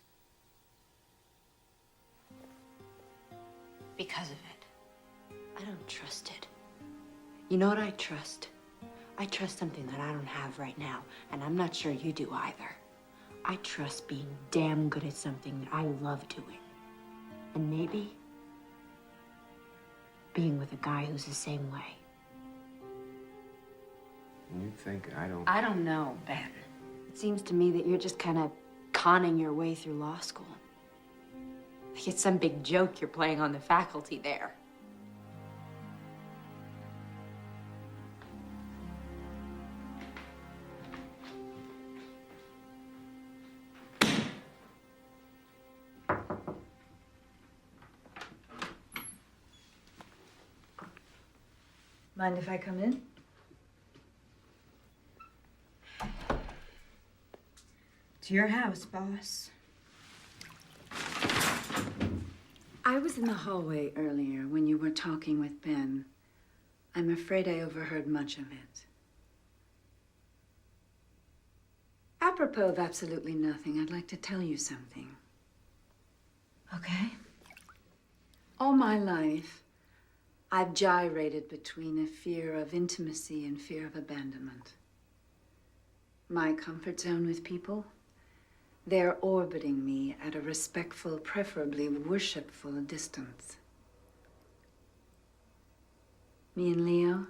Because of it. I don't trust it. You know what I trust? I trust something that I don't have right now, and I'm not sure you do either. I trust being damn good at something that I love doing. And maybe being with a guy who's the same way. You think I don't... I don't know, Ben. It seems to me that you're just kind of conning your way through law school. Like it's some big joke you're playing on the faculty there. Mind if I come in? It's your house, boss. I was in the hallway earlier when you were talking with Ben. I'm afraid I overheard much of it. Apropos of absolutely nothing, I'd like to tell you something. Okay? All my life, I've gyrated between a fear of intimacy and fear of abandonment. My comfort zone with people, they're orbiting me at a respectful, preferably worshipful distance. Me and Leo,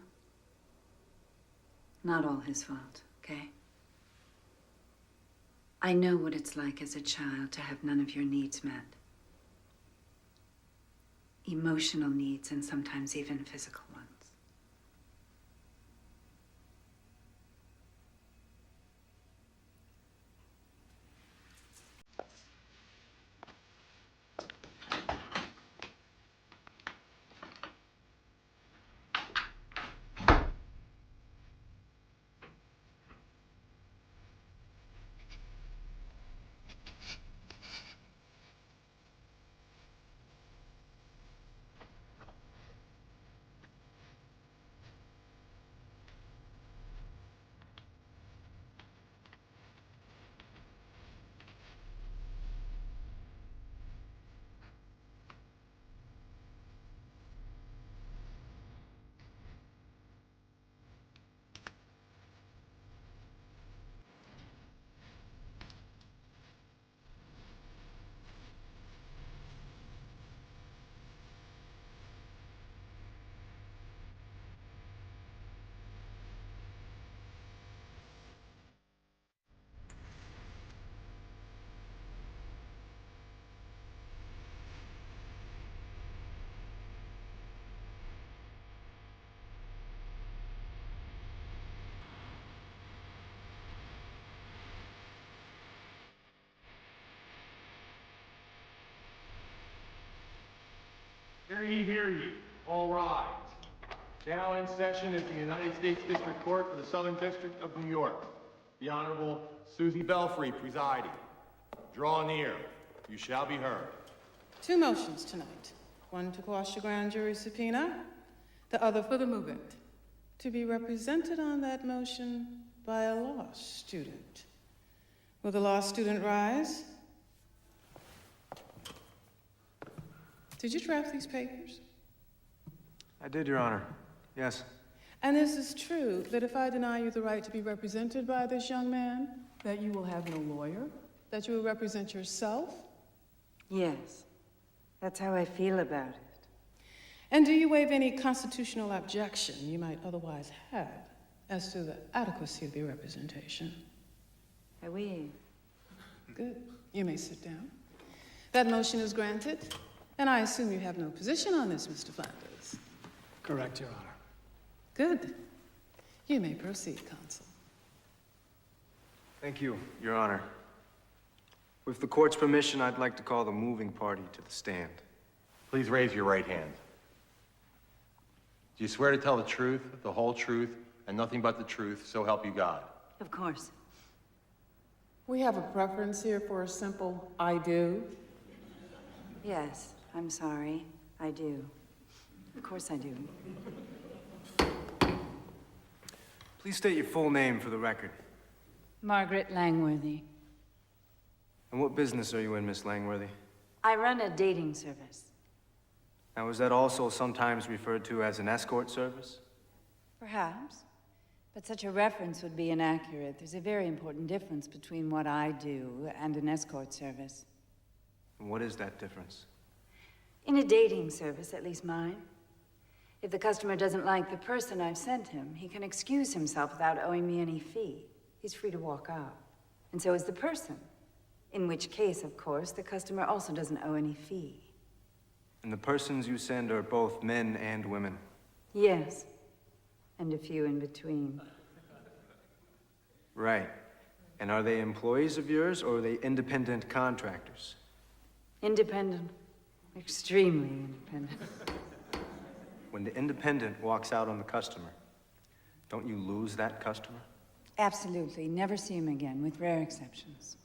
not all his fault, okay? I know what it's like as a child to have none of your needs met. Emotional needs and sometimes even physical ones. hear you. All rise. Now in session at the United States District Court for the Southern District of New York. The Honorable Susie Belfry presiding. Draw near. You shall be heard. Two motions tonight. One to quash the grand jury subpoena, the other for the movement. To be represented on that motion by a law student. Will the law student rise? Did you draft these papers? I did, Your Honor. Yes. And this is true, that if I deny you the right to be represented by this young man, that you will have no lawyer? That you will represent yourself? Yes. That's how I feel about it. And do you waive any constitutional objection you might otherwise have as to the adequacy of your representation? I waive. Good. You may sit down. That motion is granted, and I assume you have no position on this, Mr. Flanders. Correct, Your Honor. Good. You may proceed, counsel. Thank you, Your Honor. With the court's permission, I'd like to call the moving party to the stand. Please raise your right hand. Do you swear to tell the truth, the whole truth, and nothing but the truth, so help you God? Of course. We have a preference here for a simple I do. Yes, I'm sorry. I do. Of course I do. Please state your full name for the record. Margaret Langworthy. And what business are you in, Miss Langworthy? I run a dating service. Now, is that also sometimes referred to as an escort service? Perhaps. But such a reference would be inaccurate. There's a very important difference between what I do and an escort service. And what is that difference? In a dating service, at least mine, if the customer doesn't like the person I've sent him, he can excuse himself without owing me any fee. He's free to walk out. And so is the person. In which case, of course, the customer also doesn't owe any fee. And the persons you send are both men and women? Yes. And a few in between. Right. And are they employees of yours, or are they independent contractors? Independent. Extremely independent. When the independent walks out on the customer, don't you lose that customer? Absolutely. Never see him again, with rare exceptions.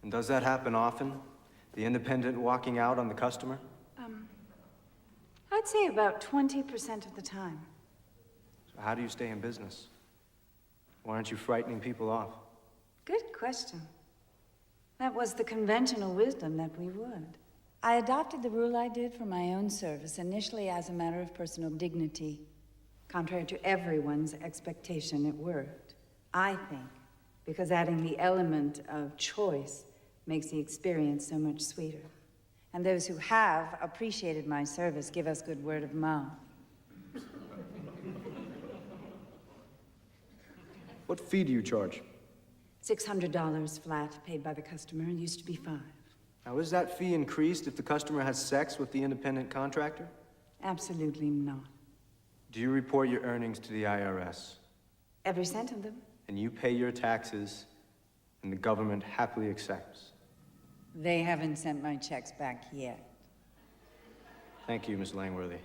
And does that happen often? The independent walking out on the customer? I'd say about 20% of the time. So how do you stay in business? Why aren't you frightening people off? Good question. That was the conventional wisdom that we would. I adopted the rule I did for my own service, initially as a matter of personal dignity. Contrary to everyone's expectation, it worked. I think, because adding the element of choice makes the experience so much sweeter. And those who have appreciated my service give us good word of mouth. What fee do you charge? $600 flat, paid by the customer. It used to be $5. Now, is that fee increased if the customer has sex with the independent contractor? Absolutely not. Do you report your earnings to the IRS? Every cent of them. And you pay your taxes, and the government happily accepts? They haven't sent my checks back yet. Thank you, Miss Langworthy.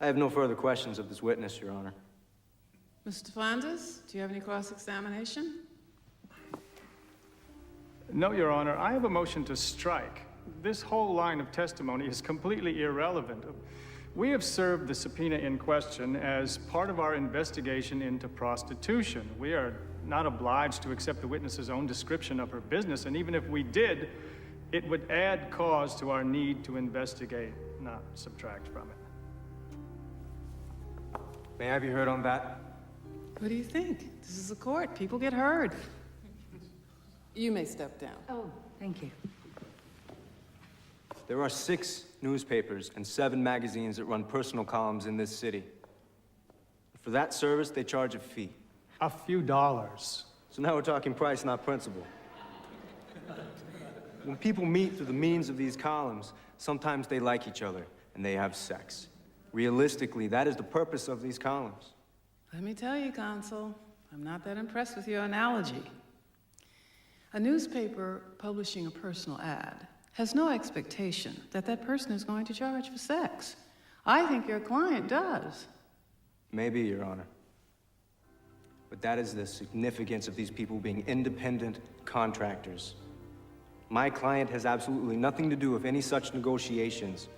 I have no further questions of this witness, Your Honor. Mr. Flanders, do you have any cross-examination? No, Your Honor. I have a motion to strike. This whole line of testimony is completely irrelevant. We have served the subpoena in question as part of our investigation into prostitution. We are not obliged to accept the witness's own description of her business, and even if we did, it would add cause to our need to investigate, not subtract from it. May I be heard on that? What do you think? This is a court. People get heard. You may step down. Oh, thank you. There are 6 newspapers and 7 magazines that run personal columns in this city. For that service, they charge a fee. A few dollars. So now we're talking price, not principle. When people meet through the means of these columns, sometimes they like each other and they have sex. Realistically, that is the purpose of these columns. Let me tell you, Consul, I'm not that impressed with your analogy. A newspaper publishing a personal ad has no expectation that that person is going to charge for sex. I think your client does. Maybe, Your Honor. But that is the significance of these people being independent contractors. My client has absolutely nothing to do with any such negotiations.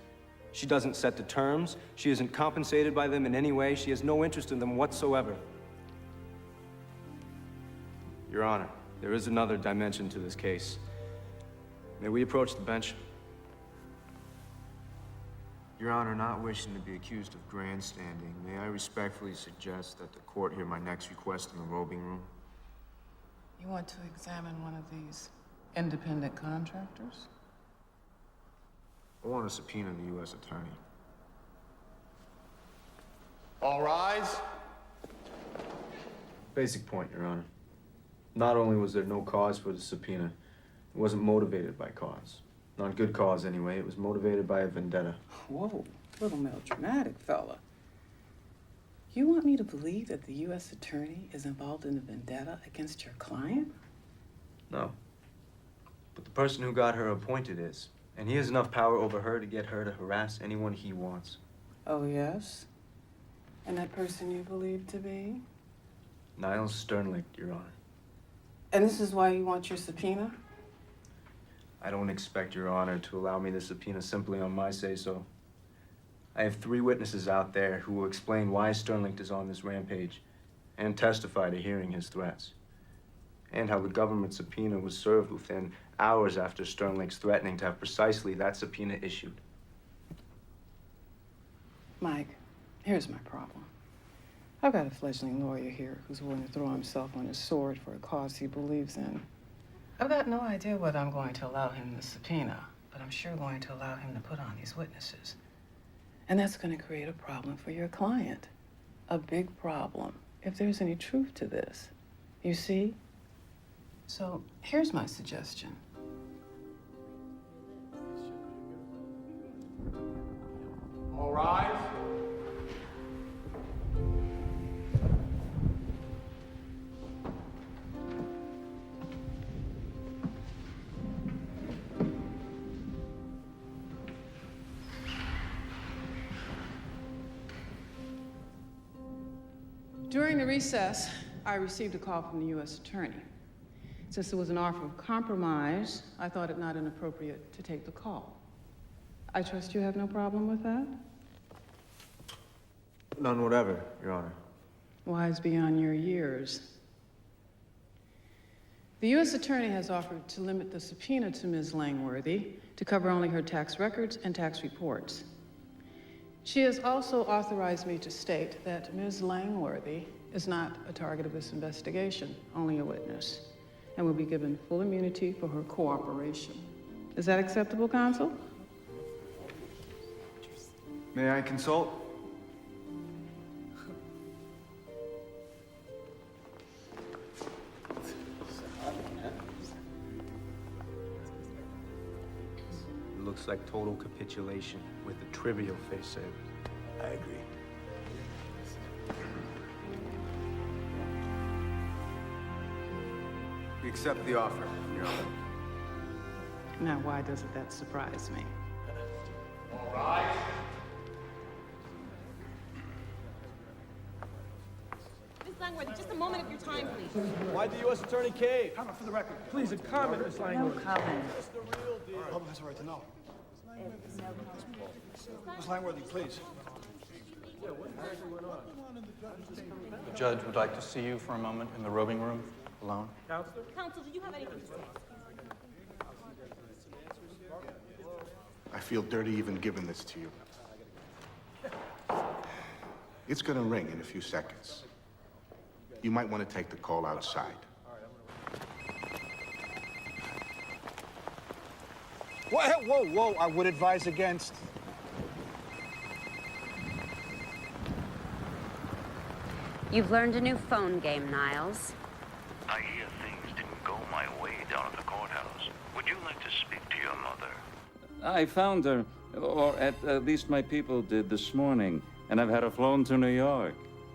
She doesn't set the terms. She isn't compensated by them in any way. She has no interest in them whatsoever. Your Honor, there is another dimension to this case. May we approach the bench? Your Honor, not wishing to be accused of grandstanding, may I respectfully suggest that the court hear my next request in the robing room? You want to examine one of these independent contractors? I want to subpoena the U.S. attorney. All rise. Basic point, Your Honor. Not only was there no cause for the subpoena, it wasn't motivated by cause. Not good cause, anyway. It was motivated by a vendetta. Whoa, little melodramatic fella. You want me to believe that the U.S. attorney is involved in a vendetta against your client? No. But the person who got her appointed is. And he has enough power over her to get her to harass anyone he wants. Oh, yes? And that person you believe to be? Niles Sternlicht, Your Honor. And this is why you want your subpoena? I don't expect Your Honor to allow me the subpoena simply on my say-so. I have 3 witnesses out there who will explain why Sternlicht is on this rampage and testify to hearing his threats. And how the government subpoena was served within hours after Sternlicht's threatening to have precisely that subpoena issued. Mike, here's my problem. I've got a fledgling lawyer here who's willing to throw himself on his sword for a cause he believes in. I've got no idea whether I'm going to allow him the subpoena, but I'm sure going to allow him to put on these witnesses. And that's going to create a problem for your client. A big problem, if there's any truth to this. You see? So here's my suggestion. All rise. During the recess, I received a call from the U.S. attorney. Since there was an offer of compromise, I thought it not inappropriate to take the call. I trust you have no problem with that? None whatever, Your Honor. Wise beyond your years. The U.S. attorney has offered to limit the subpoena to Ms. Langworthy to cover only her tax records and tax reports. She has also authorized me to state that Ms. Langworthy is not a target of this investigation, only a witness, and will be given full immunity for her cooperation. Is that acceptable, counsel? May I consult? It looks like total capitulation with a trivial face saved. I agree. We accept the offer, Your Honor. Now, why doesn't that surprise me? All rise. Miss Langworthy, just a moment of your time, please. Why did the U.S. Attorney cave? Comment for the record. Please, a comment, Miss Langworthy. No comment. That's the real deal. The public has a right to know. Miss Langworthy, please. The judge would like to see you for a moment in the robing room, alone. Counselor? Counsel, do you have anything to say? I feel dirty even giving this to you. It's gonna ring in a few seconds. You might want to take the call outside. Whoa, whoa, I would advise against. You've learned a new phone game, Niles. I hear things didn't go my way down at the courthouse. Would you like to speak to your mother? I found her, or at least my people did this morning, and I've had her flown to New York.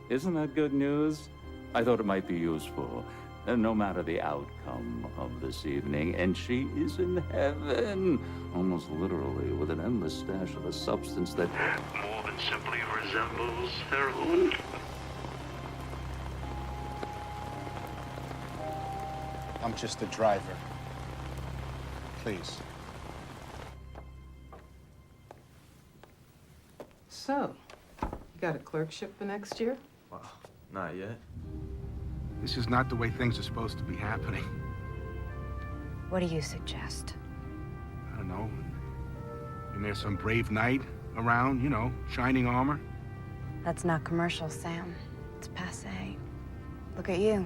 Isn't that good news? I thought it might be useful. And no matter the outcome of this evening, and she is in heaven, almost literally, with an endless stash of a substance that more than simply resembles her own. I'm just a driver. Please. So, you got a clerkship for next year? Well, not yet. This is not the way things are supposed to be happening. What do you suggest? I don't know. And there's some brave knight around, you know, shining armor. That's not commercial, Sam. It's passé. Look at you.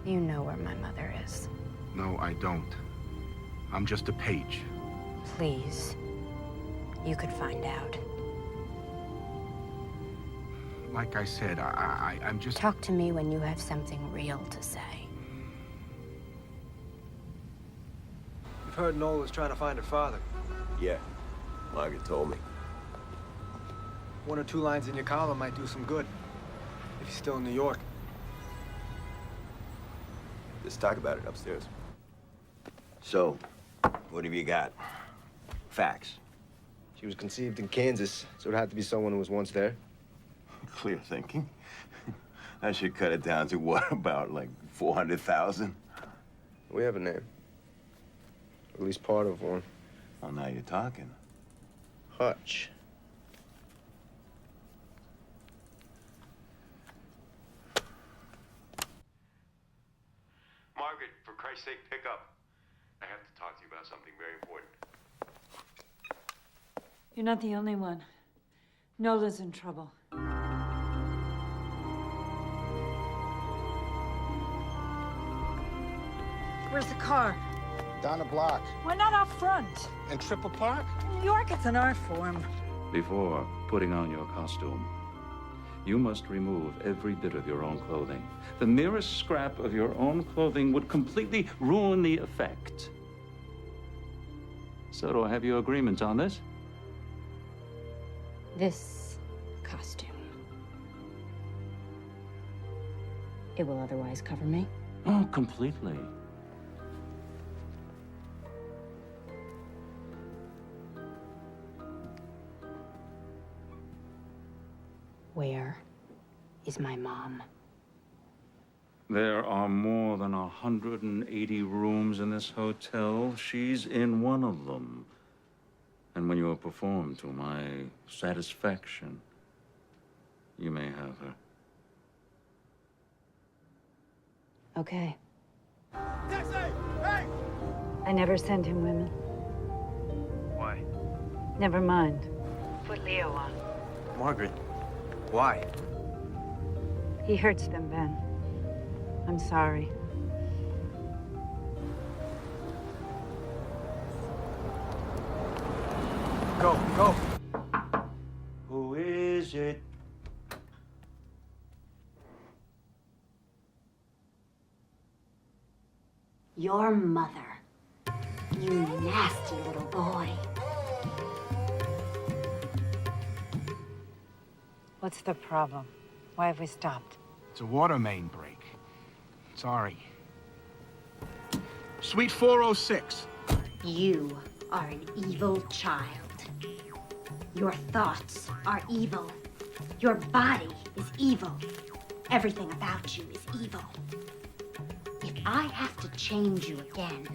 You know where my mother is. No, I don't. I'm just a page. Please. You could find out. Like I said, I'm just... Talk to me when you have something real to say. You've heard Nola's trying to find her father. Yeah, Margaret told me. 1 or 2 lines in your column might do some good. If he's still in New York. Let's talk about it upstairs. So, what have you got? Facts. She was conceived in Kansas, so it had to be someone who was once there. Clear thinking. I should cut it down to what, about like 400,000? We have a name. At least part of one. Well, now you're talking. Hutch. Margaret, for Christ's sake, pick up. I have to talk to you about something very important. You're not the only one. Nola's in trouble. Where's the car? Down the block. We're not out front. And Triple Park? In New York, it's an art form. Before putting on your costume, you must remove every bit of your own clothing. The merest scrap of your own clothing would completely ruin the effect. So do I have your agreement on this? This costume. It will otherwise cover me? Oh, completely. Where is my mom? There are more than 180 rooms in this hotel. She's in one of them. And when you have performed to my satisfaction, you may have her. Okay. Taxi! Hey! I never send him women. Why? Never mind. Put Leo on. Margaret, why? He hurts them, Ben. I'm sorry. Go, go. Who is it? Your mother. You nasty little boy. What's the problem? Why have we stopped? It's a water main break. Sorry. Suite 406. You are an evil child. Your thoughts are evil. Your body is evil. Everything about you is evil. If I have to change you again,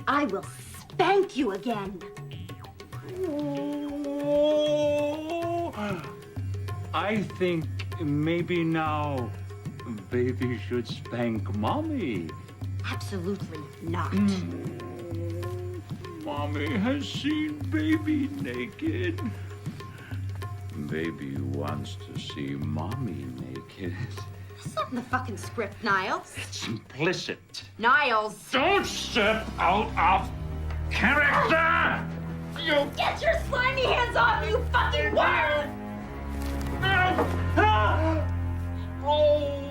I will spank you again. I think maybe now baby should spank mommy. Absolutely not. Mommy has seen baby naked. Baby wants to see mommy naked. That's not in the fucking script, Niles. It's implicit. Niles! Don't step out of character! You Get your slimy hands off, you fucking worm! Oh,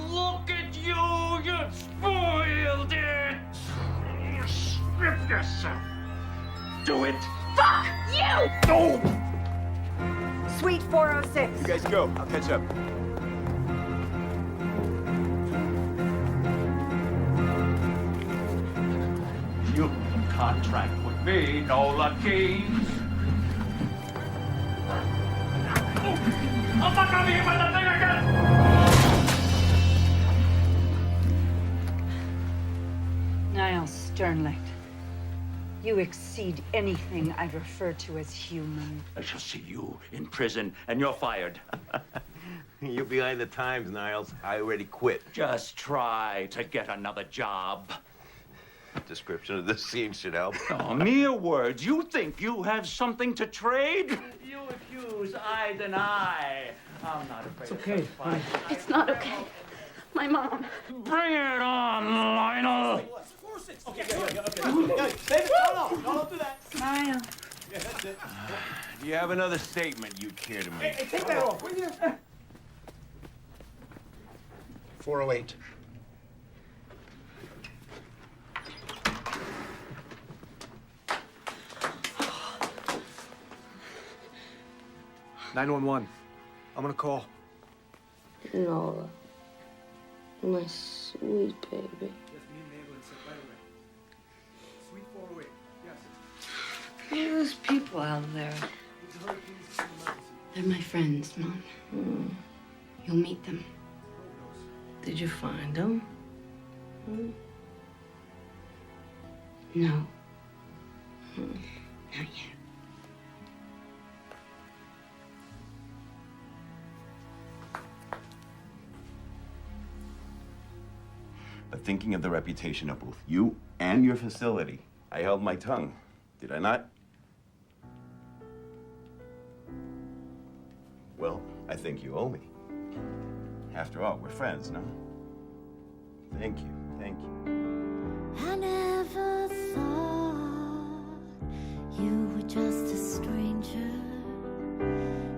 look at you! You spoiled it! Strip yourself. Do it. Fuck you! No! Suite 406. You guys go. I'll catch up. contract with me, Nola Keynes. I'm not gonna be hit by the thing again! Niles Sternlicht, you exceed anything I've referred to as human. I shall see you in prison, and you're fired. You're behind the times, Niles. I already quit. Just try to get another job. Description of this scene should help. Oh, mere words. You think you have something to trade? You accuse, I deny. I'm not afraid. It's okay. Fine. It's not okay. My mom. Bring it on, Lionel. Okay. David, no, don't do that. Smile. Yeah, that's it. Do you have another statement you care to make? Hey, take that off, will you? 408. $911. I'm gonna call. Nola, my sweet baby. Sweet 408. Yes. Look at those people out there. They're my friends, Mom. You'll meet them. Did you find them? No. Not yet. But thinking of the reputation of both you and your facility, I held my tongue. Did I not? Well, I think you owe me. After all, we're friends, no? Thank you. Thank you. I never thought you were just a stranger.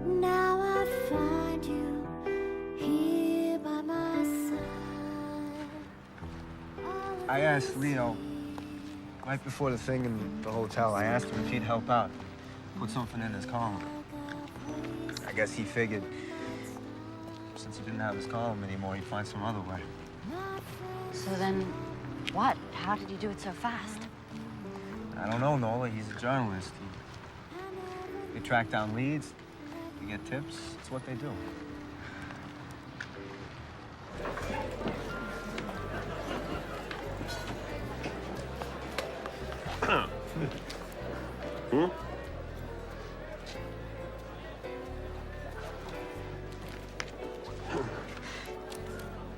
Now I find you here by my side. I asked Leo, right before the thing in the hotel, I asked him if he'd help out. Put something in his column. I guess he figured since he didn't have his column anymore, he'd find some other way. So then, what? How did he do it so fast? I don't know, Nola. He's a journalist. They track down leads, they get tips. It's what they do.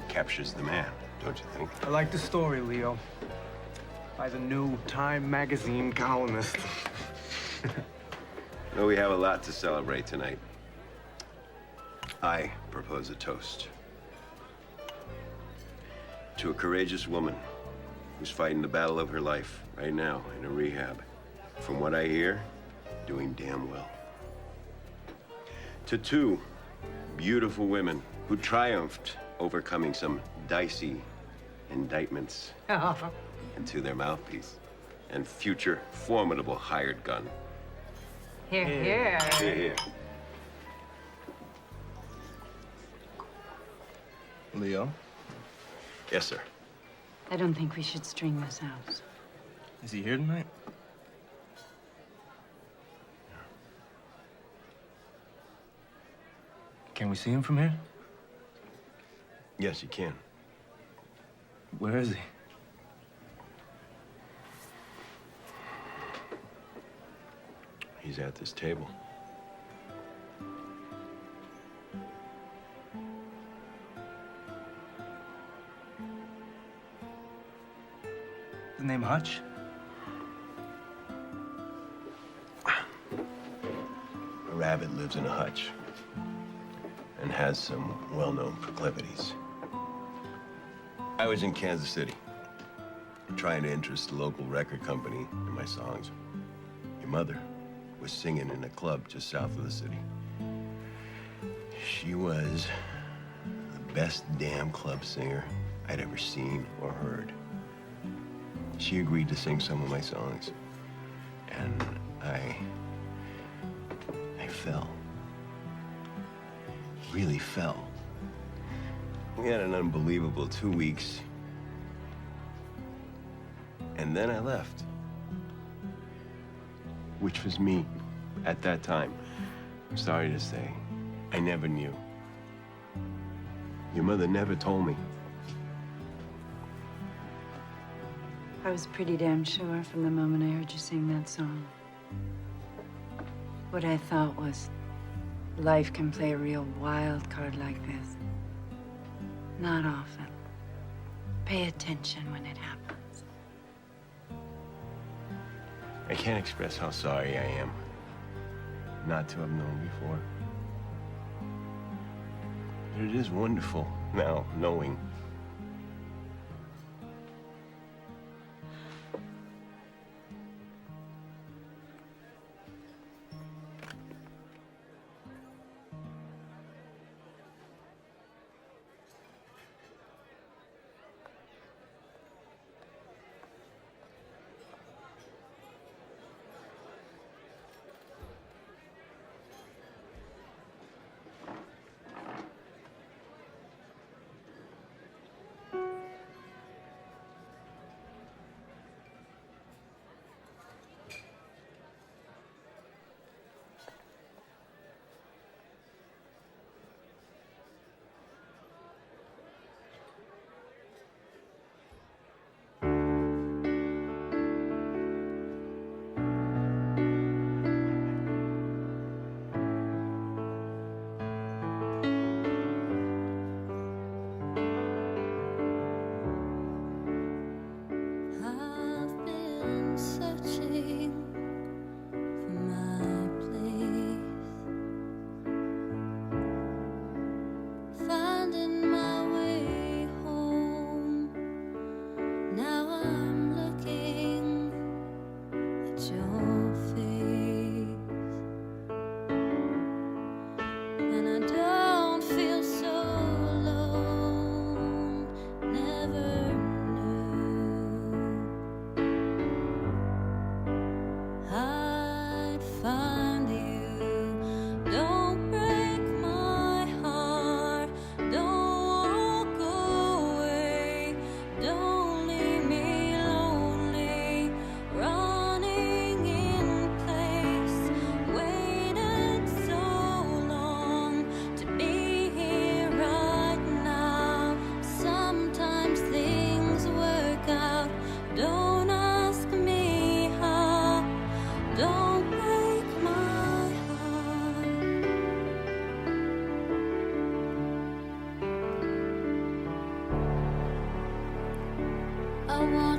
Captures the man, don't you think? I like the story, Leo. By the new Time magazine columnist. Well, we have a lot to celebrate tonight. I propose a toast to a courageous woman who's fighting the battle of her life right now in a rehab. From what I hear, doing damn well. To two beautiful women who triumphed overcoming some dicey indictments. And to their mouthpiece and future formidable hired gun. Here, here. Here, here. Leo? Yes, sir. I don't think we should string this out. Is he here tonight? Can we see him from here? Yes, you can. Where is he? He's at this table. The name Hutch? A rabbit lives in a hutch and has some well-known proclivities. I was in Kansas City, trying to interest the local record company in my songs. Your mother was singing in a club just south of the city. She was the best damn club singer I'd ever seen or heard. She agreed to sing some of my songs, and I fell. Really fell. We had an unbelievable 2 weeks. And then I left. which was me at that time. I'm sorry to say, I never knew. Your mother never told me. I was pretty damn sure from the moment I heard you sing that song. What I thought was, life can play a real wild card like this. Not often. Pay attention when it happens. I can't express how sorry I am not to have known before. But it is wonderful now, knowing.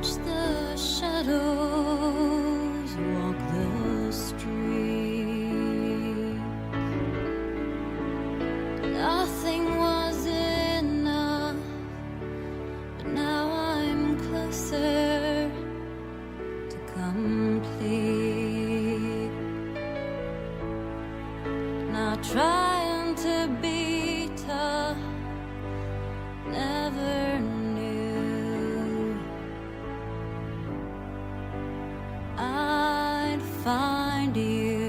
watch the shadows walk the street. Nothing was enough, but now I'm closer to complete. Not trying to be tough, never knew I'd find you.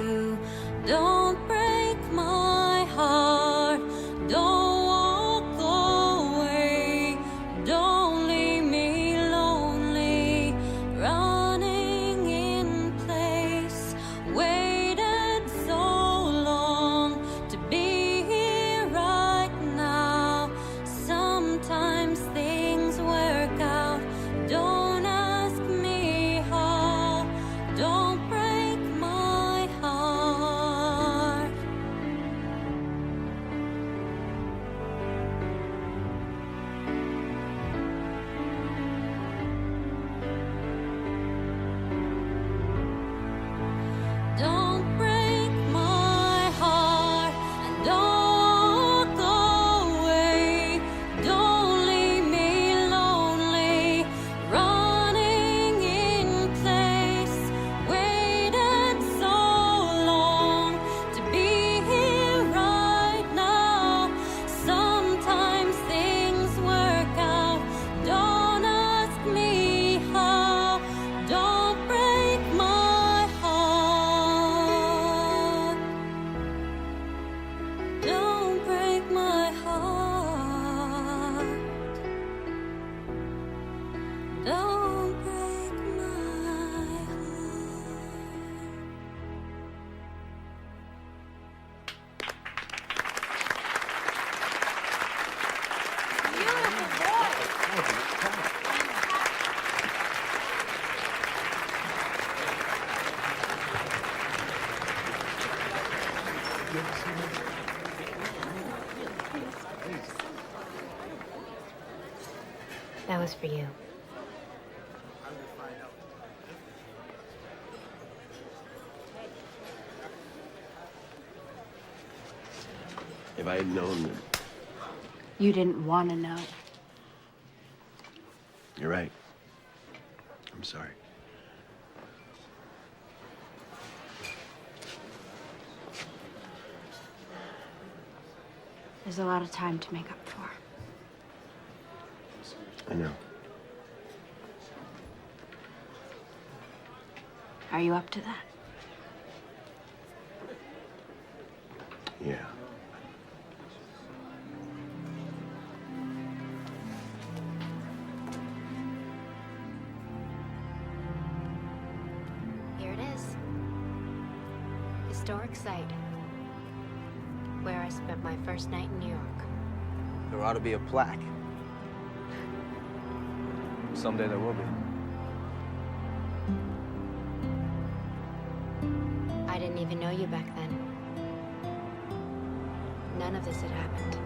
That was for you. If I had known that... You didn't want to know. You're right. I'm sorry. There's a lot of time to make up for. I know. Are you up to that? Yeah. Here it is. Historic site. Where I spent my first night in New York. There ought to be a plaque. Someday there will be. I didn't even know you back then. None of this had happened.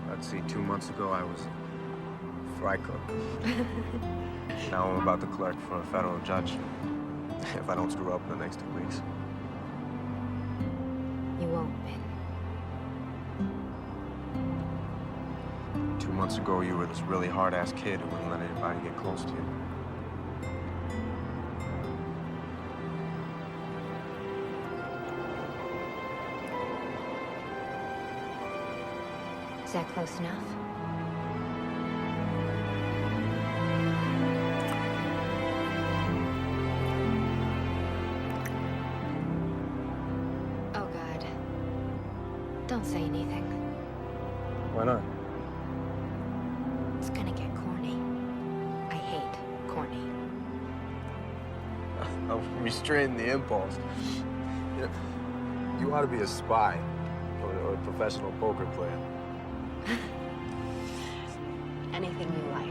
Let's see, 2 months ago I was a fry cook. Now I'm about to clerk for a federal judge. If I don't screw up in the next 2 weeks. You won't, Ben. 2 months ago, you were this really hard-ass kid who wouldn't let anybody get close to you. Is that close enough? Oh, God. Don't say anything. Why not? It's gonna get corny. I hate corny. I'm restraining the impulse. You know, you ought to be a spy or a professional poker player. Anything you like.